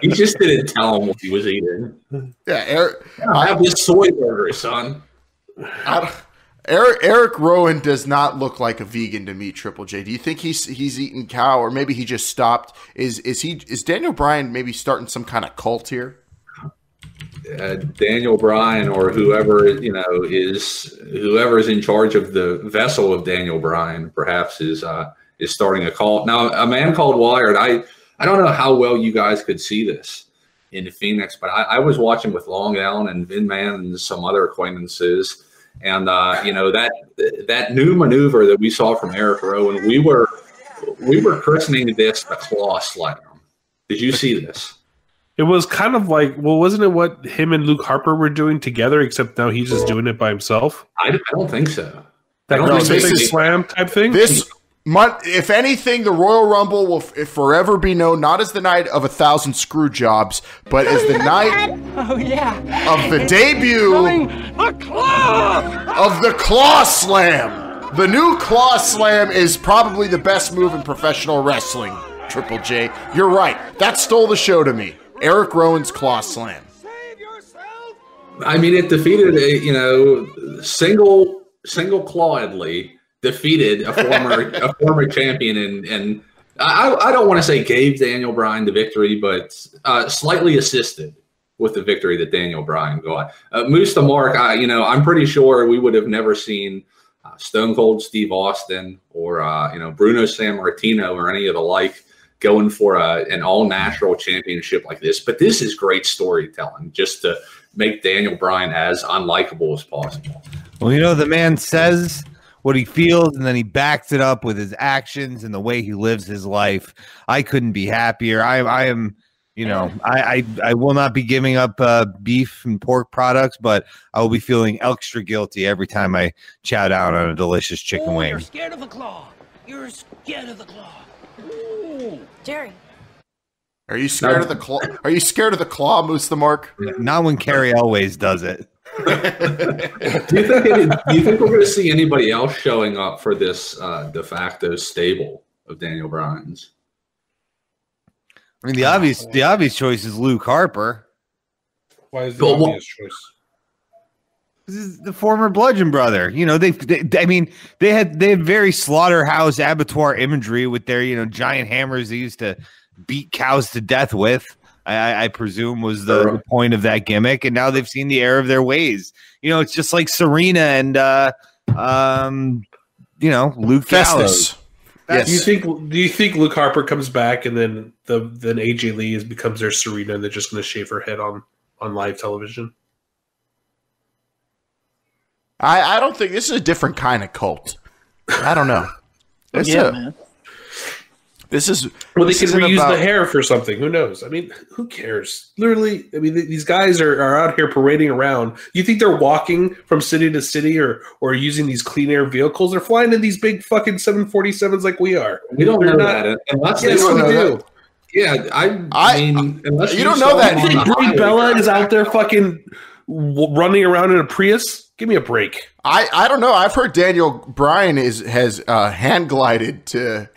He just didn't tell him what he was eating. Yeah, I have this soy burger, son. Eric Rowan does not look like a vegan to me, Triple J. Do you think he's eating cow, or maybe he just stopped? Is Daniel Bryan maybe starting some kind of cult here? Daniel Bryan or whoever is in charge of the vessel of Daniel Bryan perhaps is starting a cult. Now, a man called Wired. I don't know how well you guys could see this in Phoenix, but I was watching with Long Allen and Vin Man and some other acquaintances. And that new maneuver that we saw from Eric Rowan, we were christening this the Claw Slam. Did you see this? It was kind of like, wasn't it what him and Luke Harper were doing together? Except now he's just doing it by himself. I don't think so. That big slam type thing. This month, if anything, the Royal Rumble will forever be known not as the night of 1,000 screw jobs, but as the night of the debut of the Claw Slam. The new Claw Slam is probably the best move in professional wrestling, Triple J. You're right. That stole the show to me. Eric Rowan's Claw Slam. I mean, it defeated single-clawedly defeated a former champion, and I don't want to say gave Daniel Bryan the victory, but slightly assisted with the victory that Daniel Bryan got. Moose the Mark, I'm pretty sure we would have never seen Stone Cold Steve Austin or Bruno Sammartino or any of the like going for an all-natural championship like this. But this is great storytelling, just to make Daniel Bryan as unlikable as possible. Well, the man says what he feels, and then he backs it up with his actions and the way he lives his life. I couldn't be happier. I am, I will not be giving up beef and pork products, but I will be feeling extra guilty every time I chow down on a delicious chicken wing. You're scared of the claw. You're scared of the claw. Ooh. Jerry. Are you scared of the claw? Are you scared of the claw, Moose the Mark? Not when Carrie Elways does it. Do you think we're going to see anybody else showing up for this de facto stable of Daniel Bryan's? I mean, the obvious choice is Luke Harper. Why is the obvious choice? This is the former Bludgeon brother. They had very slaughterhouse abattoir imagery with their giant hammers they used to beat cows to death with. I presume was the point of that gimmick, and now they've seen the error of their ways. It's just like Serena and Luke Festus. Yes. Do you think Luke Harper comes back and then AJ Lee becomes their Serena and they're just going to shave her head on live television? I don't think this is a different kind of cult. I don't know. Man. They can reuse the hair for something. Who knows? I mean, who cares? Literally, these guys are out here parading around. You think they're walking from city to city or using these clean air vehicles? They're flying in these big fucking 747s like we are. We don't know that. Unless yes, we do. That. Yeah, I mean, unless you don't know that. You think Brie Bella is out there fucking running around in a Prius? Give me a break. I don't know. I've heard Daniel Bryan has hang glided to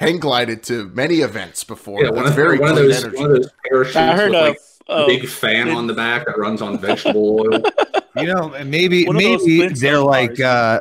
many events before. Yeah, one of those parachutes. I heard with a big fan on the back that runs on vegetable oil. Maybe they're like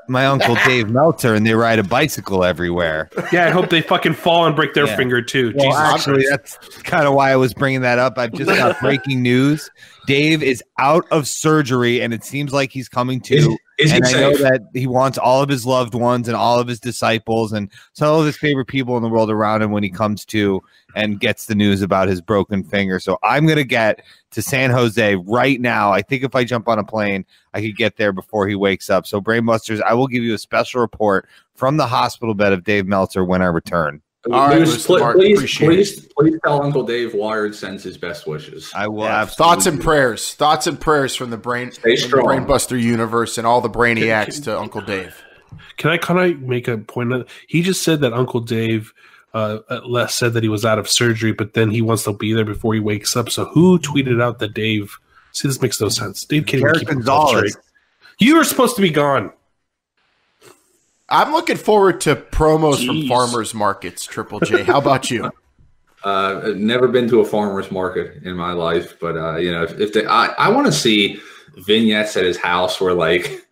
my uncle Dave Meltzer, and they ride a bicycle everywhere. Yeah, I hope they fucking fall and break their finger too. Well, Jesus actually, Christ. That's kind of why I was bringing that up. I've just got breaking news. Dave is out of surgery, and it seems like he's coming to Is he And I know safe? that he wants all of his loved ones and all of his disciples and some of his favorite people in the world around him when he comes to and gets the news about his broken finger. So I'm going to get to San Jose right now. I think if I jump on a plane, I could get there before he wakes up. So Brainbusters, I will give you a special report from the hospital bed of Dave Meltzer when I return. All right, Please, Mr. Mark, appreciate it. please tell Uncle Dave Wired sends his best wishes. I will Yeah, absolutely. thoughts and prayers from the Stay strong. Brainbuster universe and all the brainiacs to Uncle Dave. Can I make a point? He just said that Uncle Dave said that he was out of surgery, but then he wants to be there before he wakes up. So who tweeted out that Dave? See, this makes no sense. Dave can't even Garrett keep himself Gonzalez. straight. You were supposed to be gone. I'm looking forward to promos from Jeez. farmers markets, Triple J. How about you? I've never been to a farmer's market in my life, but if they, I want to see vignettes at his house where, like,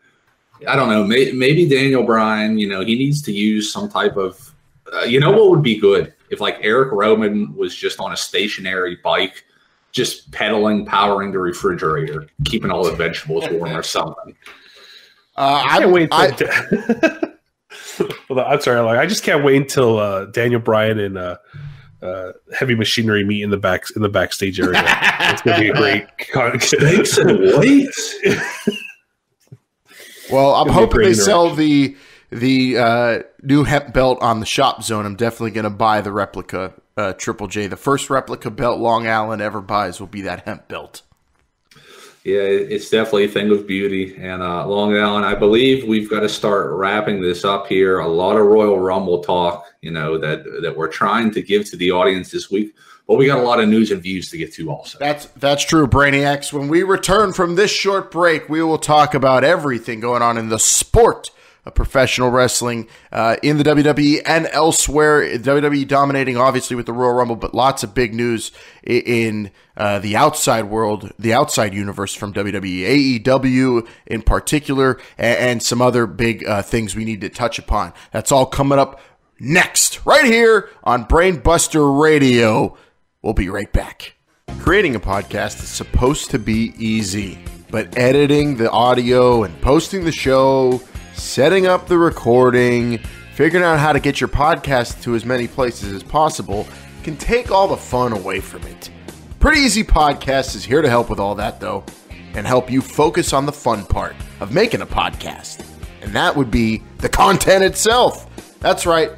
I don't know, maybe Daniel Bryan, he needs to use some type of, what would be good if, like, Eric Rowan was just on a stationary bike, just pedaling, powering the refrigerator, keeping all the vegetables warm or something. I can't wait. Well, I'm sorry, I just can't wait until Daniel Bryan and Heavy Machinery meet in the backstage area. It's going to be a great Steaks and weights. Well, I'm It'll be a hoping great they sell the new hemp belt on the Shop Zone. I'm definitely going to buy the replica, Triple J. The first replica belt Long Island ever buys will be that hemp belt. Yeah, it's definitely a thing of beauty. And Long Island, I believe we've got to start wrapping this up here. A lot of Royal Rumble talk, that we're trying to give to the audience this week. But we got a lot of news and views to get to also. That's true, Brainiacs. When we return from this short break, we will talk about everything going on in the sport of professional wrestling in the WWE and elsewhere. WWE dominating, obviously, with the Royal Rumble, but lots of big news in the outside world, the outside universe from WWE, AEW in particular, and some other big things we need to touch upon. That's all coming up next, right here on Brainbuster Radio. We'll be right back. Creating a podcast is supposed to be easy, but editing the audio and posting the show, setting up the recording, figuring out how to get your podcast to as many places as possible can take all the fun away from it. Pretty Easy Podcast is here to help with all that, though, and help you focus on the fun part of making a podcast. And that would be the content itself. That's right.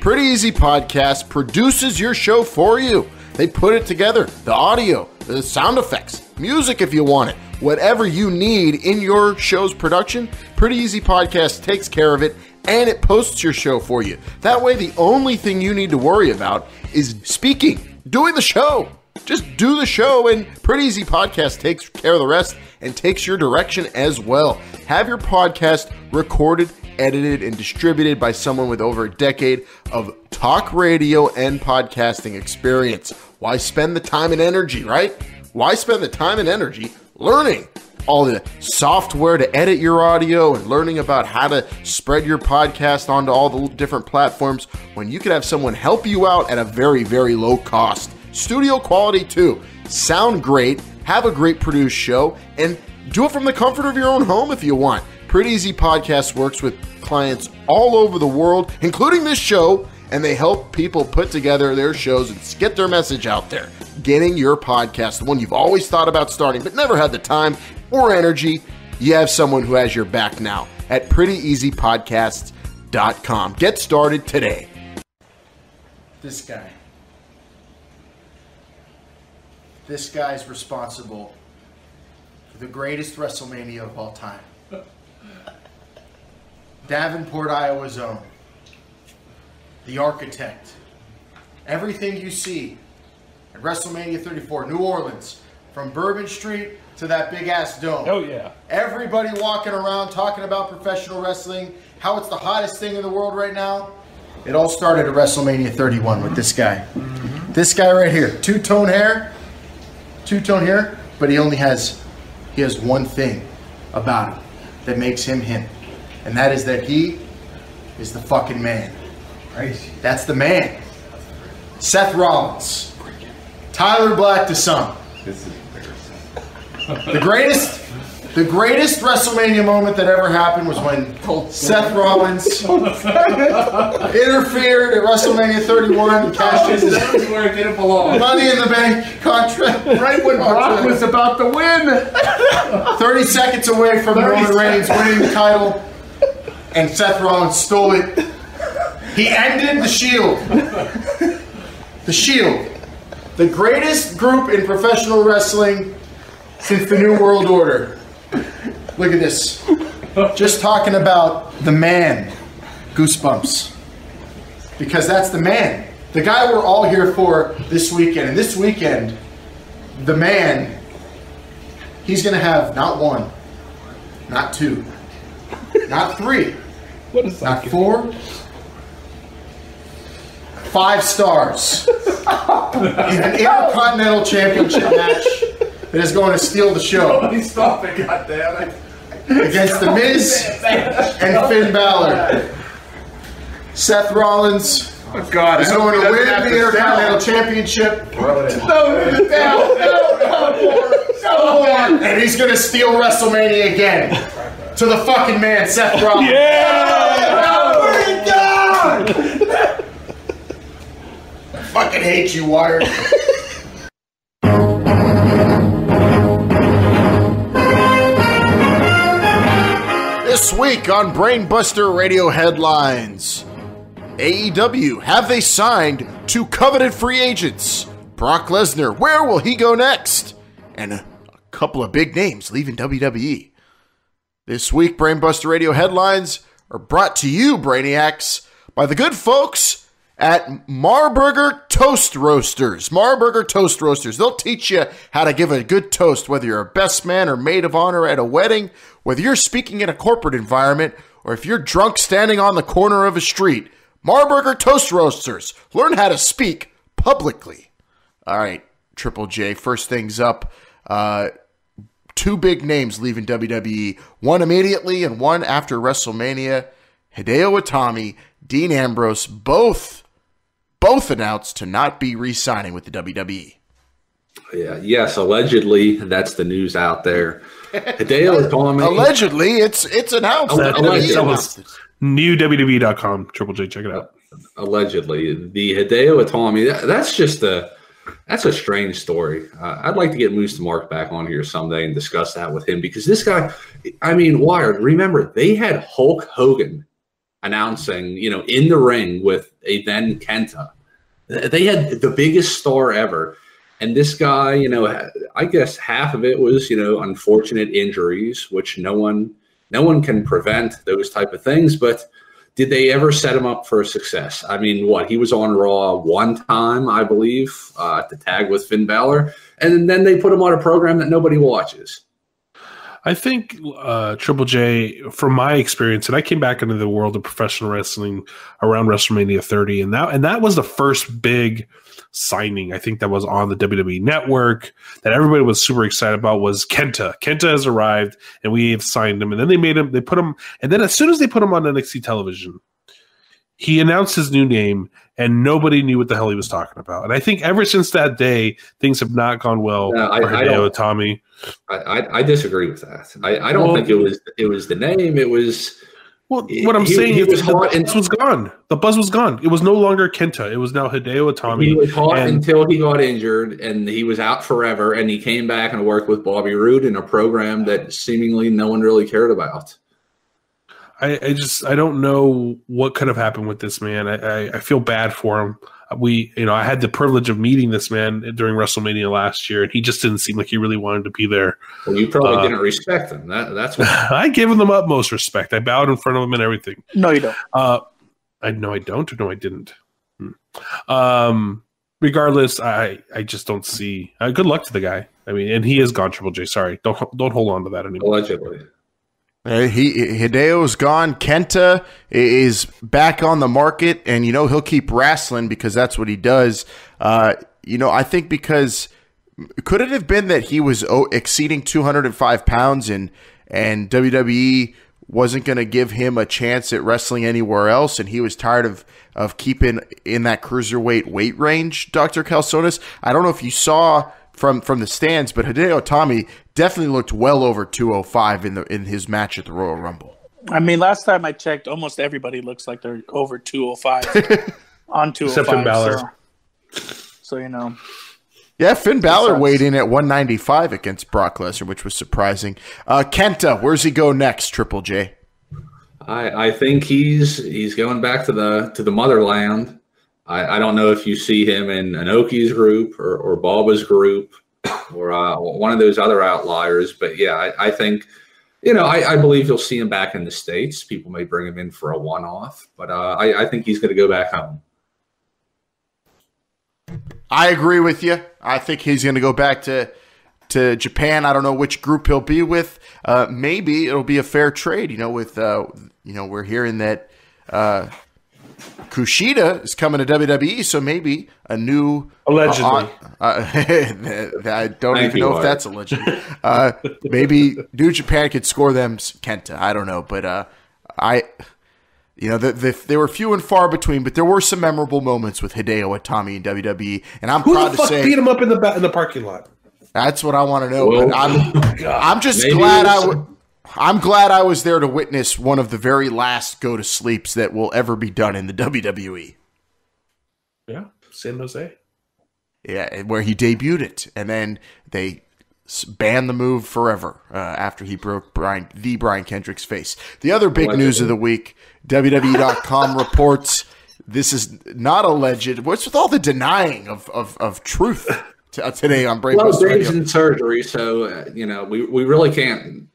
Pretty Easy Podcast produces your show for you. They put it together, the audio, the sound effects, music if you want it. Whatever you need in your show's production, Pretty Easy Podcast takes care of it, and it posts your show for you. That way, the only thing you need to worry about is speaking, doing the show. Just do the show, and Pretty Easy Podcast takes care of the rest and takes your direction as well. Have your podcast recorded, edited, and distributed by someone with over a decade of talk radio and podcasting experience. Why spend the time and energy, right? Why spend the time and energy learning all the software to edit your audio and learning about how to spread your podcast onto all the different platforms when you could have someone help you out at a very, very low cost? Studio quality too. Sound great, have a great produced show, and do it from the comfort of your own home if you want. Pretty Easy Podcast works with clients all over the world, including this show, and they help people put together their shows and get their message out there. Getting your podcast, the one you've always thought about starting but never had the time or energy, you have someone who has your back now at prettyeasypodcasts.com. Get started today. This guy's responsible for the greatest WrestleMania of all time. Davenport, Iowa's own. The architect. Everything you see at WrestleMania 34, New Orleans, from Bourbon Street to that big-ass dome. Oh, yeah. Everybody walking around talking about professional wrestling, how it's the hottest thing in the world right now. It all started at WrestleMania 31 with this guy. Mm-hmm. This guy right here. Two-tone hair, but he has one thing about him that makes him him. And that is that he is the fucking man. Crazy. That's the man. Seth Rollins. Tyler Black to some. This is embarrassing. The greatest The greatest WrestleMania moment that ever happened was when Seth Rollins interfered at WrestleMania 31 and cashed in his where it didn't belong. Money in the Bank contract. Right when Brock was about to win. 30 seconds away from Roman Reigns winning the title, and Seth Rollins stole it. He ended the Shield. The Shield. The greatest group in professional wrestling since the New World Order. Look at this. Just talking about the man. Goosebumps. Because that's the man. The guy we're all here for this weekend. And this weekend, the man, he's going to have not one, not two, not three, not 4, 5 stars in an Intercontinental Championship match that is going to steal the show. Stop it, goddammit. Against The Miz and Finn Balor. Seth Rollins is going to win the Intercontinental Championship. And he's going to steal WrestleMania again. To the fucking man, Seth Rollins. I fucking hate you, Wired. This week on Brainbuster Radio Headlines, AEW, have they signed 2 coveted free agents? Brock Lesnar, where will he go next? And a couple of big names leaving WWE. This week, Brainbuster Radio Headlines are brought to you, Brainiacs, by the good folks at Marburger Toast Roasters. Marburger Toast Roasters. They'll teach you how to give a good toast, whether you're a best man or maid of honor at a wedding, whether you're speaking in a corporate environment, or if you're drunk standing on the corner of a street. Marburger Toast Roasters. Learn how to speak publicly. All right, Triple J, first things up. 2 big names leaving WWE. One immediately and one after WrestleMania. Hideo Itami, Dean Ambrose, both announced to not be re-signing with the WWE. Yeah, yes, allegedly, that's the news out there. Hideo Itami. Allegedly, it's announced. That was newwwe.com. Triple J, check it out. Allegedly, the Hideo Itami. That's a strange story. I'd like to get Moose to Mark back on here someday and discuss that with him, because this guy, I mean, Wired, remember, they had Hulk Hogan announcing, in the ring with a then Kenta. They had the biggest star ever. And this guy, I guess half of it was, unfortunate injuries, which no one can prevent those type of things. But did they ever set him up for success? I mean, he was on Raw one time, I believe, to tag with Finn Balor. And then they put him on a program that nobody watches. I think Triple J, from my experience, and I came back into the world of professional wrestling around WrestleMania 30, and that was the first big signing I think that was on the WWE Network that everybody was super excited about was Kenta. Kenta has arrived, and we have signed him. And then they put him, and then as soon as they put him on NXT television, he announced his new name, and nobody knew what the hell he was talking about. And I think ever since that day, things have not gone well for Hideo Itami. I disagree with that. I don't think it was the name. It was. Well, what I'm saying is the buzz was gone. The buzz was gone. It was no longer Kenta. It was now Hideo Itami. He was hot until he got injured, and he was out forever, and he came back and worked with Bobby Roode in a program that seemingly no one really cared about. I don't know what could have happened with this man. I feel bad for him. I had the privilege of meeting this man during WrestleMania last year, and he just didn't seem like he really wanted to be there. Well, you probably didn't respect him. That's what I gave him the utmost respect. I bowed in front of him and everything. No, you don't. I don't, or no, I didn't. Regardless, I just don't see. Good luck to the guy. I mean, and he is gone. Triple J. Sorry, don't hold on to that anymore. Allegedly. Hideo's gone. Kenta is back on the market, and he'll keep wrestling because that's what he does. I think because could it have been that he was exceeding 205 pounds and WWE wasn't going to give him a chance at wrestling anywhere else, and he was tired of keeping in that cruiserweight weight range, Dr. Calzonis? I don't know if you saw from the stands, but Hideo Itami definitely looked well over 205 in his match at the Royal Rumble. I mean, last time I checked, almost everybody looks like they're over 205 on 205. Except Finn Balor. So you know. Yeah, Finn Balor weighed in at 195 against Brock Lesnar, which was surprising. Kenta, where's he go next, Triple J? I think he's going back to the motherland. I don't know if you see him in Inoki's group or Baba's group or one of those other outliers. But yeah, I think, I believe you'll see him back in the States. People may bring him in for a one-off, but I think he's going to go back home. I agree with you. I think he's going to go back to Japan. I don't know which group he'll be with. Maybe it'll be a fair trade. We're hearing that Kushida is coming to WWE, so maybe a new allegedly. I don't even know if that's alleged. Maybe New Japan could score them Kenta. I don't know, but they were few and far between, but there were some memorable moments with Hideo Itami in WWE, and I'm proud to say beat him up in the parking lot. That's what I want to know. Whoa. But I'm just Maybe glad I'm glad I was there to witness one of the very last go to sleeps that will ever be done in the WWE. Yeah, San Jose. Yeah, where he debuted it, and then they banned the move forever after he broke Brian Kendrick's face. The other big news of the week: WWE.com reports this is not alleged. What's with all the denying of truth today on Brainbuster Radio? Dave's in surgery, so we really can't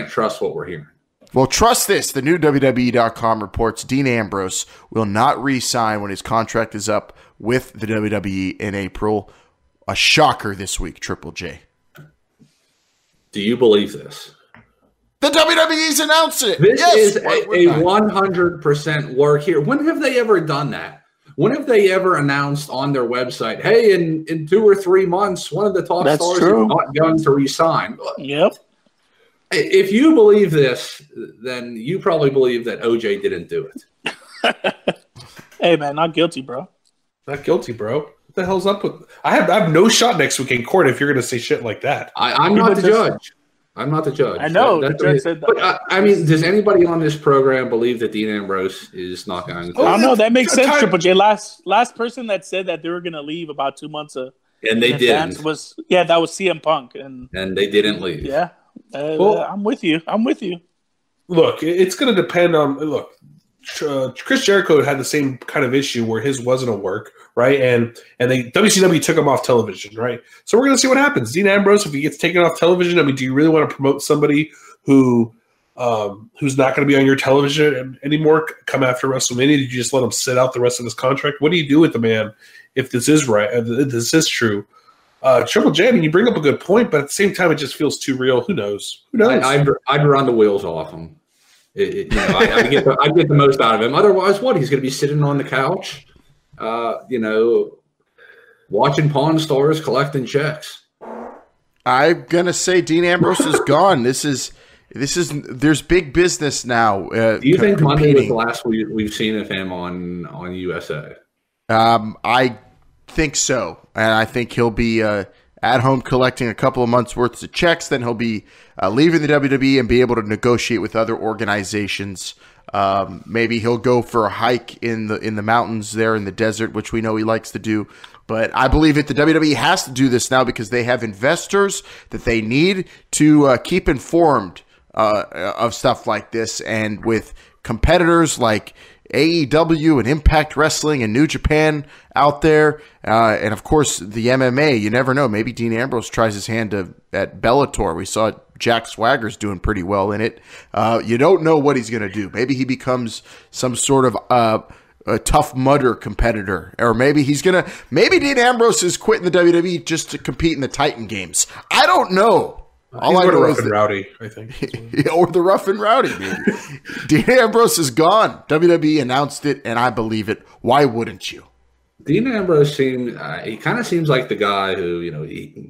trust what we're hearing. Well, trust this. The new WWE.com reports Dean Ambrose will not re-sign when his contract is up with the WWE in April. A shocker this week, Triple J. Do you believe this? The WWE's announced it. This is a 100% work here. When have they ever done that? When have they ever announced on their website, hey, in 2 or 3 months, one of the top stars is not going to resign? Yep. If you believe this, then you probably believe that OJ didn't do it. Hey, man, not guilty, bro. Not guilty, bro. What the hell's up with? I have no shot next week in court if you're going to say shit like that. I'm not the judge. I'm not the judge. I know. The judge said that. But, does anybody on this program believe that Dean Ambrose is not going to? I don't know. That makes sense, Triple J. Last person that said that they were going to leave about 2 months ago. And they didn't. That was CM Punk. And they didn't leave. Yeah. I'm with you. Look, it's going to depend on Chris Jericho had the same kind of issue where his wasn't a work, right? And WCW took him off television, right? So we're going to see what happens. Dean Ambrose, if he gets taken off television, do you really want to promote somebody who's not going to be on your television anymore come after WrestleMania? Did you just let him sit out the rest of his contract? What do you do with the man if this is right? If this is true? Triple J, you bring up a good point, but at the same time, it just feels too real. Who knows? I'd run the wheels off him. I get the most out of him. Otherwise, what? He's going to be sitting on the couch, watching Pawn Stars, collecting checks. I'm going to say Dean Ambrose is gone. There's big business now. Do you think Monday was the last we've seen of him on USA? I think so, and I think he'll be at home collecting a couple of months' worth of checks. Then he'll be leaving the WWE and be able to negotiate with other organizations. Maybe he'll go for a hike in the mountains there in the desert, which we know he likes to do. But I believe the WWE has to do this now because they have investors that they need to keep informed of stuff like this, and with competitors like AEW and Impact Wrestling and New Japan out there, and of course the MMA. You never know. Maybe Dean Ambrose tries his hand at Bellator. We saw Jack Swagger's doing pretty well in it. You don't know what he's going to do. Maybe he becomes some sort of a Tough Mudder competitor, or maybe Dean Ambrose is quitting the WWE just to compete in the Titan Games. I don't know. All I know is Rowdy, I think. Or the Rough and Rowdy, maybe. Dean Ambrose is gone. WWE announced it, and I believe it. Why wouldn't you? Dean Ambrose he kind of seems like the guy who,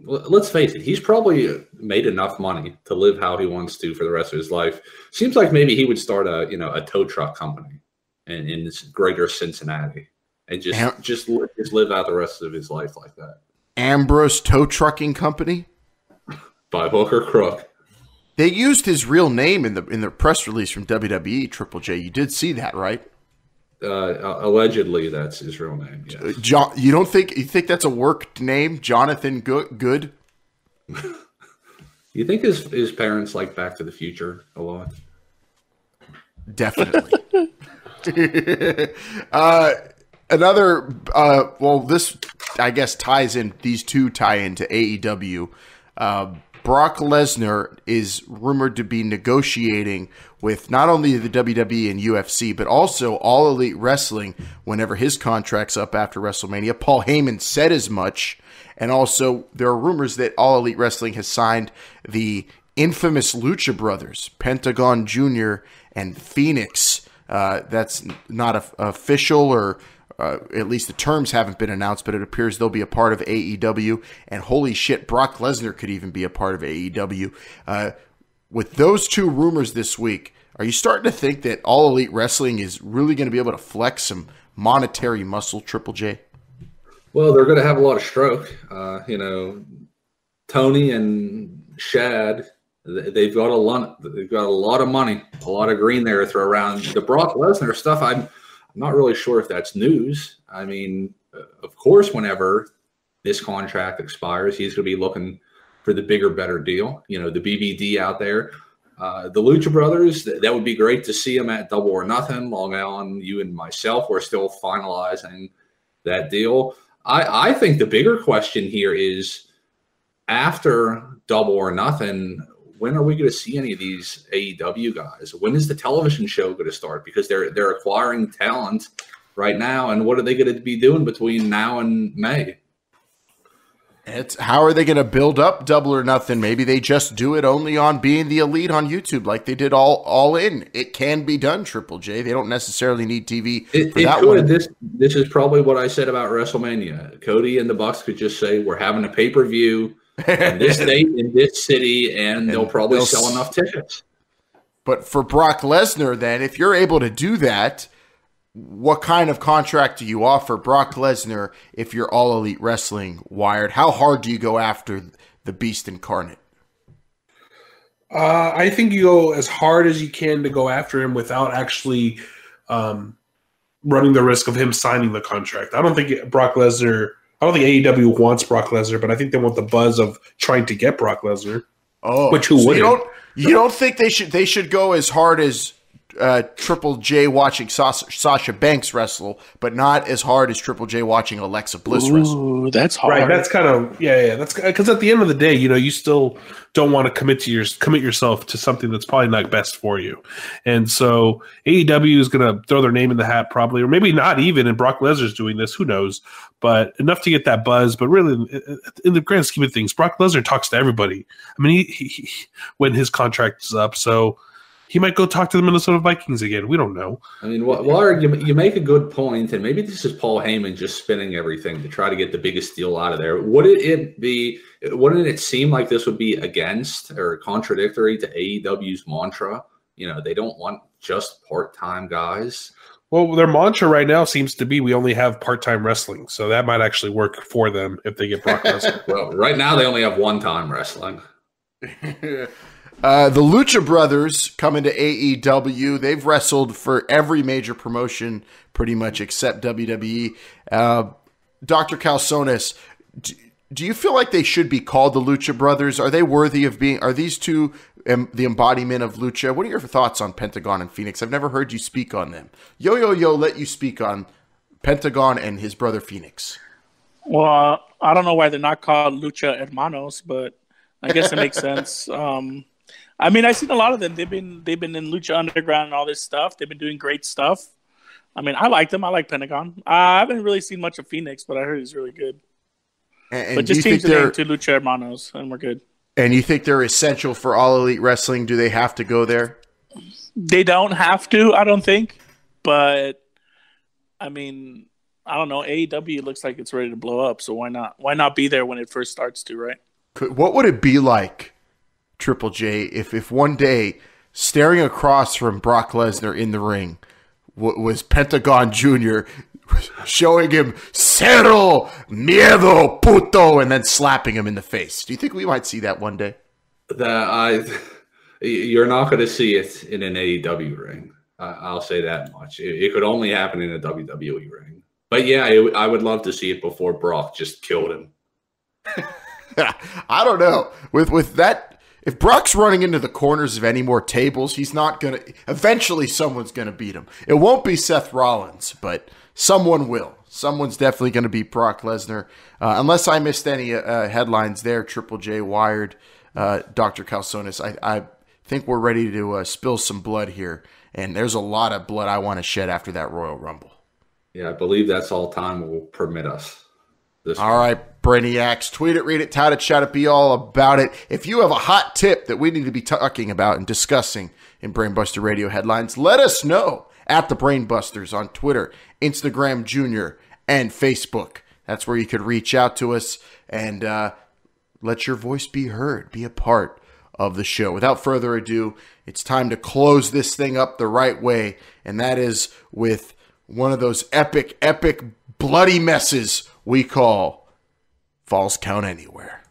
let's face it, he's probably made enough money to live how he wants to for the rest of his life. Seems like maybe he would start a tow truck company in this greater Cincinnati and just live out the rest of his life like that. Ambrose Tow Trucking Company. By hook or crook. They used his real name in the press release from WWE, Triple J. You did see that, right? Allegedly, that's his real name. Yes. John, you think that's a worked name, Jonathan Good? You think his parents like Back to the Future a lot? Definitely. This I guess ties in. These two tie into AEW. Brock Lesnar is rumored to be negotiating with not only the WWE and UFC, but also All Elite Wrestling whenever his contract's up after WrestleMania. Paul Heyman said as much. And also, there are rumors that All Elite Wrestling has signed the infamous Lucha Brothers, Pentagon Jr. and Phoenix. That's not official, or at least the terms haven't been announced, but it appears they'll be a part of AEW. And holy shit, Brock Lesnar could even be a part of AEW. With those two rumors this week, are you starting to think that All Elite Wrestling is really going to be able to flex some monetary muscle, Triple J? Well, they're going to have a lot of stroke. Tony and Shad, they've got a lot of money, a lot of green there to throw around. The Brock Lesnar stuff, I'm not really sure if that's news. I mean, of course, whenever this contract expires, he's going to be looking for the bigger, better deal. The BBD out there. The Lucha Brothers, that would be great to see them at Double or Nothing. Long Island, you and myself, we're still finalizing that deal. I think the bigger question here is, after Double or Nothing, when are we going to see any of these AEW guys? When is the television show going to start? Because they're acquiring talent right now, and what are they going to be doing between now and May? How are they going to build up Double or Nothing? Maybe they just do it only on Being the Elite on YouTube, like they did all in. It can be done, Triple J. They don't necessarily need TV for that one. This is probably what I said about WrestleMania. Cody and the Bucks could just say, we're having a pay-per-view in this date, in this city, and they'll probably sell enough tickets. But for Brock Lesnar, then, if you're able to do that, what kind of contract do you offer Brock Lesnar if you're All Elite Wrestling, Wired? How hard do you go after the Beast Incarnate? I think you go as hard as you can to go after him without actually running the risk of him signing the contract. I don't think AEW wants Brock Lesnar, but I think they want the buzz of trying to get Brock Lesnar. Oh, which who wouldn't? You don't think they should go as hard as Triple J watching Sasha Banks wrestle, but not as hard as Triple J watching Alexa Bliss wrestle? Ooh, that's hard. Right, that's kind of That's because at the end of the day, you still don't want to commit yourself to something that's probably not best for you, and so AEW is going to throw their name in the hat probably, or maybe not even. And Brock Lesnar's doing this, who knows? But enough to get that buzz. But really, in the grand scheme of things, Brock Lesnar talks to everybody. I mean, he when his contract is up, so. He might go talk to the Minnesota Vikings again. We don't know. I mean, Warren, you make a good point, and maybe this is Paul Heyman just spinning everything to try to get the biggest deal out of there. Wouldn't it seem like this would be against or contradictory to AEW's mantra? They don't want just part-time guys. Well, their mantra right now seems to be we only have part-time wrestling, so that might actually work for them if they get Brock Lesnar. Well, right now they only have one-time wrestling. The Lucha Brothers come into AEW. They've wrestled for every major promotion pretty much except WWE. Dr. Calzones, do you feel like they should be called the Lucha Brothers? Are they worthy of being – are these two the embodiment of Lucha? What are your thoughts on Pentagon and Phoenix? I've never heard you speak on them. Yo, let you speak on Pentagon and his brother Phoenix. Well, I don't know why they're not called Lucha Hermanos, but I guess it makes sense. I mean, I've seen a lot of them. They've been in Lucha Underground and all this stuff. They've been doing great stuff. I mean, I like them. I like Pentagon. I haven't really seen much of Phoenix, but I heard he's really good. But just change the name to Lucha Hermanos, and we're good. And you think they're essential for All Elite Wrestling? Do they have to go there? They don't have to, I don't think. But, I mean, I don't know. AEW looks like it's ready to blow up, so why not? Why not be there when it first starts to, right? What would it be like, Triple J, if one day staring across from Brock Lesnar in the ring was Pentagon Jr. showing him cero miedo puto and then slapping him in the face. Do you think we might see that one day? You're not going to see it in an AEW ring. I'll say that much. It could only happen in a WWE ring. But yeah, I would love to see it before Brock just killed him. I don't know. With that, if Brock's running into the corners of any more tables, he's not going to. Eventually, someone's going to beat him. It won't be Seth Rollins, but someone will. Someone's definitely going to beat Brock Lesnar. Unless I missed any headlines there, Triple J, Wired, Dr. Calzonis. I think we're ready to spill some blood here. And there's a lot of blood I want to shed after that Royal Rumble. Yeah, I believe that's all time will permit us. All right, Brainiacs. Tweet it, read it, tout it, shout it, be all about it. If you have a hot tip that we need to be talking about and discussing in Brainbuster Radio headlines, let us know at the Brainbusters on Twitter, Instagram Junior, and Facebook. That's where you could reach out to us and let your voice be heard, be a part of the show. Without further ado, it's time to close this thing up the right way, and that is with one of those epic bloody messes we call Falls Count Anywhere.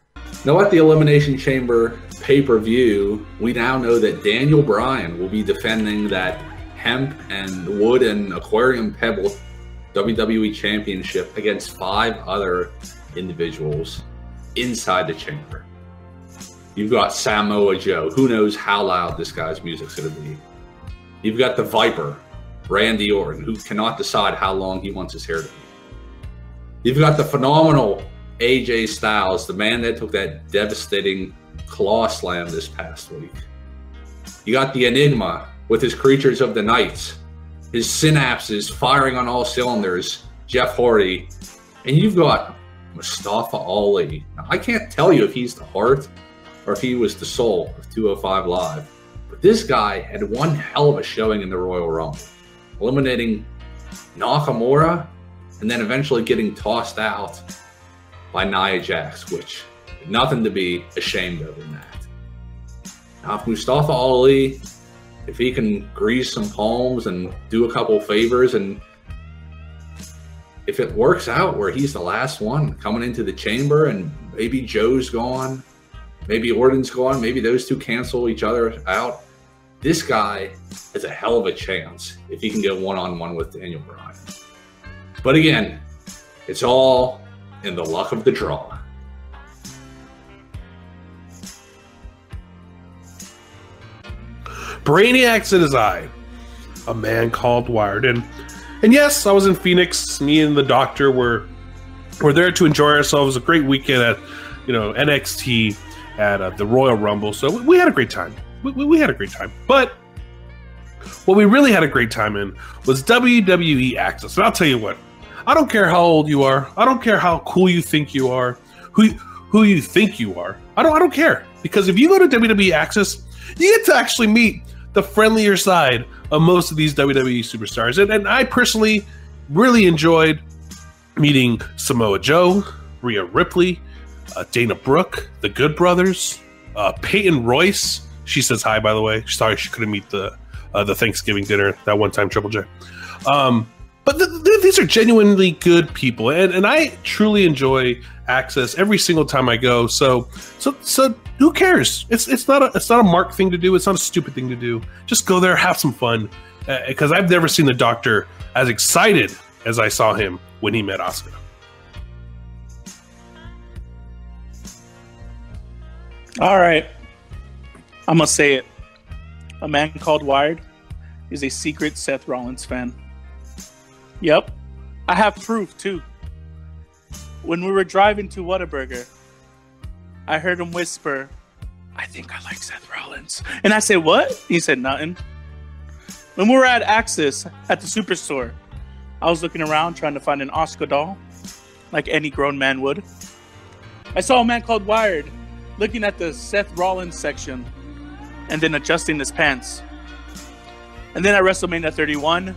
Now at the Elimination Chamber pay-per-view, we now know that Daniel Bryan will be defending that hemp and wood and aquarium pebble WWE Championship against 5 other individuals inside the chamber. You've got Samoa Joe. Who knows how loud this guy's music's going to be. You've got the Viper, Randy Orton, who cannot decide how long he wants his hair to be. You've got the phenomenal AJ Styles, the man that took that devastating claw slam this past week. You got the Enigma with his Creatures of the Night, his synapses firing on all cylinders, Jeff Hardy. And you've got Mustafa Ali. Now, I can't tell you if he's the heart or if he was the soul of 205 Live, but this guy had one hell of a showing in the Royal Rumble, eliminating Nakamura and then eventually getting tossed out by Nia Jax, which nothing to be ashamed of in that. Now, if Mustafa Ali, if he can grease some palms and do a couple favors, and if it works out where he's the last one coming into the chamber and maybe Joe's gone, maybe Orton's gone, maybe those two cancel each other out, this guy has a hell of a chance if he can get one-on-one with Daniel Bryan. But again, it's all in the luck of the draw. Brainiacs in his eye. A man called Wired. And yes, I was in Phoenix. Me and the doctor were there to enjoy ourselves. A great weekend at NXT at the Royal Rumble. So we had a great time. We had a great time. But what we really had a great time in was WWE Access. And I'll tell you what, I don't care how old you are. I don't care how cool you think you are, who you think you are. I don't care. Because if you go to WWE Access, you get to actually meet the friendlier side of most of these WWE superstars. And I personally really enjoyed meeting Samoa Joe, Rhea Ripley, Dana Brooke, the Good Brothers, Peyton Royce. She says hi, by the way. Sorry she couldn't meet the Thanksgiving dinner that one time, Triple J. But these are genuinely good people, and I truly enjoy Access every single time I go. So who cares? It's not a Mark thing to do. It's not a stupid thing to do. Just go there, have some fun. Because I've never seen the Doctor as excited as I saw him when he met Asuka. All right, I'm gonna say it. A man called Wired is a secret Seth Rollins fan. Yep, I have proof too. When we were driving to Whataburger, I heard him whisper, "I think I like Seth Rollins." And I said, "What?" He said, "Nothing." When we were at Axis at the Superstore, I was looking around trying to find an Oscar doll, like any grown man would. I saw a man called Wired looking at the Seth Rollins section and then adjusting his pants. And then at WrestleMania 31,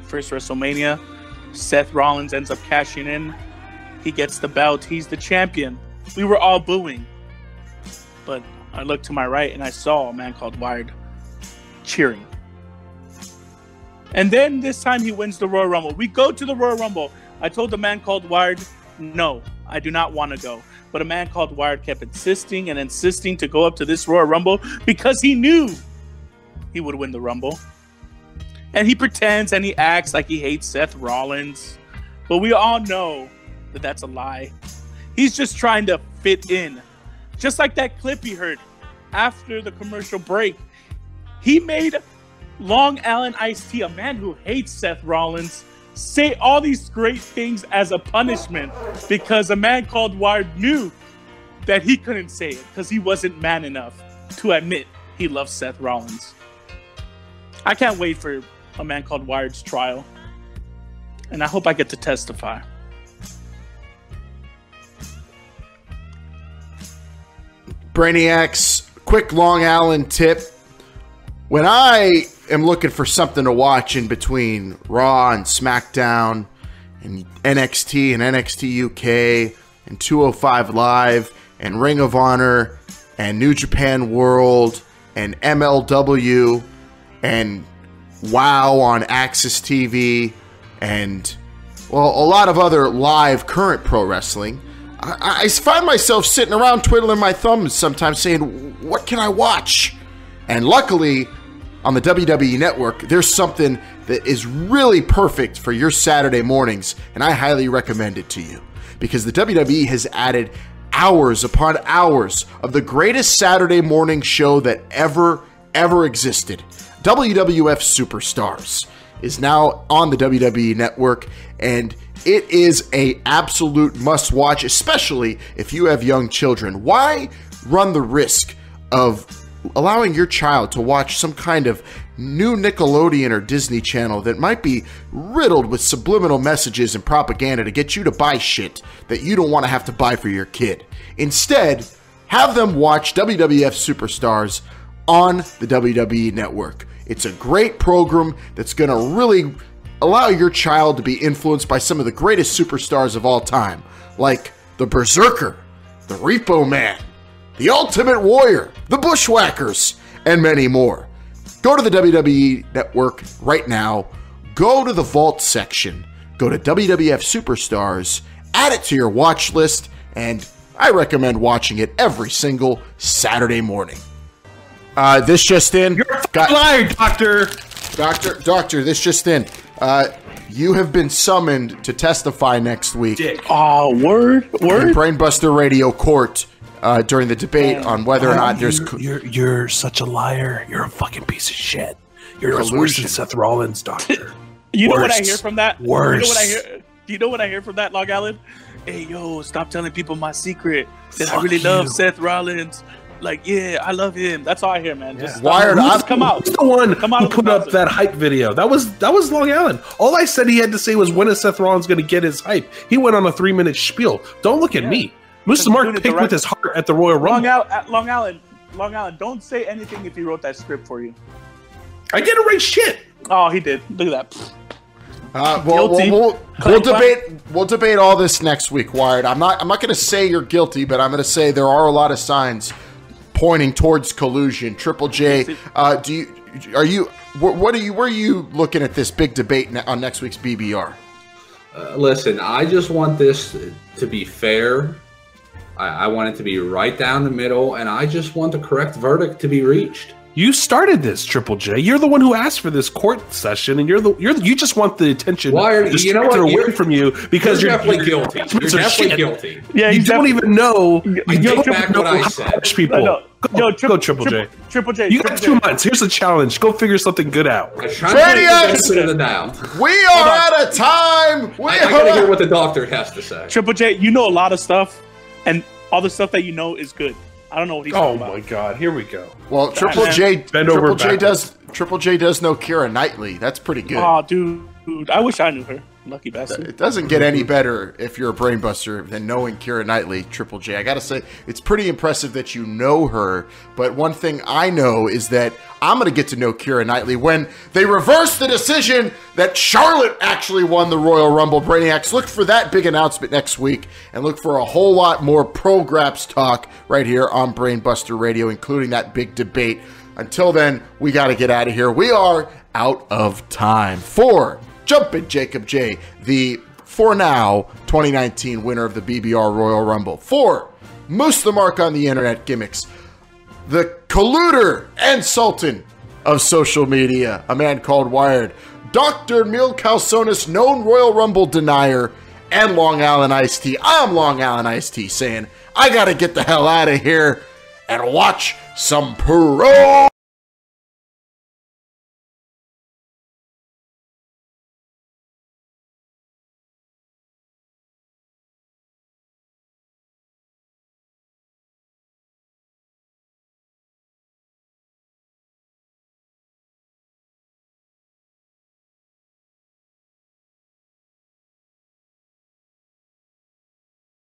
first WrestleMania, Seth Rollins ends up cashing in. He gets the belt. He's the champion. We were all booing. But I looked to my right and I saw a man called Wired cheering. And then this time he wins the Royal Rumble. We go to the Royal Rumble. I told the man called Wired, no, I do not want to go. But a man called Wired kept insisting and insisting to go up to this Royal Rumble because he knew he would win the Rumble. And he pretends and he acts like he hates Seth Rollins. But we all know that that's a lie. He's just trying to fit in. Just like that clip he heard after the commercial break. He made Long Island Iced Tea, a man who hates Seth Rollins, say all these great things as a punishment because a man called Wired knew that he couldn't say it because he wasn't man enough to admit he loves Seth Rollins. I can't wait for a man called Wired's trial, and I hope I get to testify. Brainiacs, quick Long Island tip. When I am looking for something to watch in between Raw and SmackDown and NXT and NXT UK and 205 Live and Ring of Honor and New Japan World and MLW and WOW on Access TV and, well, a lot of other live current pro wrestling, I find myself sitting around twiddling my thumbs sometimes saying, what can I watch? And luckily, on the WWE Network, there's something that is really perfect for your Saturday mornings, and I highly recommend it to you. Because the WWE has added hours upon hours of the greatest Saturday morning show that ever existed. WWF Superstars is now on the WWE Network, and it is an absolute must-watch, especially if you have young children. Why run the risk of allowing your child to watch some kind of new Nickelodeon or Disney Channel that might be riddled with subliminal messages and propaganda to get you to buy shit that you don't want to have to buy for your kid? Instead, have them watch WWF Superstars on the WWE Network. It's a great program that's going to really allow your child to be influenced by some of the greatest superstars of all time, like the Berserker, the Repo Man, the Ultimate Warrior, the Bushwhackers, and many more. Go to the WWE Network right now. Go to the Vault section. Go to WWF Superstars. Add it to your watch list, and I recommend watching it every single Saturday morning. This just in. You're a liar, Doctor. Doctor, this just in. You have been summoned to testify next week. Oh, word? In Brainbuster Radio Court during the debate on whether or not there's... You're such a liar. You're a fucking piece of shit. You're worse than Seth Rollins, Doctor. You know what I hear from that? Worse. You know what I hear from that, Long Island? Hey, yo, stop telling people my secret. That I really love Seth Rollins. Like, yeah, I love him. That's all I hear, man. Just Wired, come out. He's the one who put up that hype video. That was Long Island. All I said he had to say was, when is Seth Rollins going to get his hype? He went on a 3-minute spiel. Don't look at me. Mr. Mark picked with his heart at the Royal Rumble. Long Island, don't say anything if he wrote that script for you. I didn't write shit. Oh, he did. Look at that. We'll debate all this next week, Wired. I'm not going to say you're guilty, but I'm going to say there are a lot of signs pointing towards collusion. Triple J, where are you looking at this big debate on next week's BBR? Listen, I just want this to be fair. I want it to be right down the middle, and I just want the correct verdict to be reached. You started this, Triple J. You're the one who asked for this court session, and you just want the attention distracted away from you because you're definitely guilty. You're definitely guilty. Yeah, you don't even know. I take back what I said. People. Go, Triple J. Triple J. You got 2 months. Here's the challenge. Go figure something good out. Brainiacs, we are out of time. I gotta hear what the doctor has to say. Triple J, you know a lot of stuff, and all the stuff that you know is good. I don't know what he's talking about. Oh my God! Here we go. Well, Triple J does know Keira Knightley. That's pretty good. Oh, dude, I wish I knew her. Lucky bastard. It doesn't get any better if you're a brainbuster than knowing Keira Knightley, Triple J. I gotta say, it's pretty impressive that you know her. But one thing I know is that I'm gonna get to know Keira Knightley when they reverse the decision that Charlotte actually won the Royal Rumble. Brainiacs, look for that big announcement next week, and look for a whole lot more Pro Graps talk right here on Brainbuster Radio, including that big debate Until then, we got to get out of here. We are out of time. For Jumpin' Jacob J, the, for now, 2019 winner of the BBR Royal Rumble. For Moose the Mark on the Internet Gimmicks, the colluder and sultan of social media, a man called Wired, Dr. Mil Calzonis, known Royal Rumble denier, and Long Island Iced Tea. I'm Long Island Iced Tea saying, I gotta get the hell out of here and watch some pro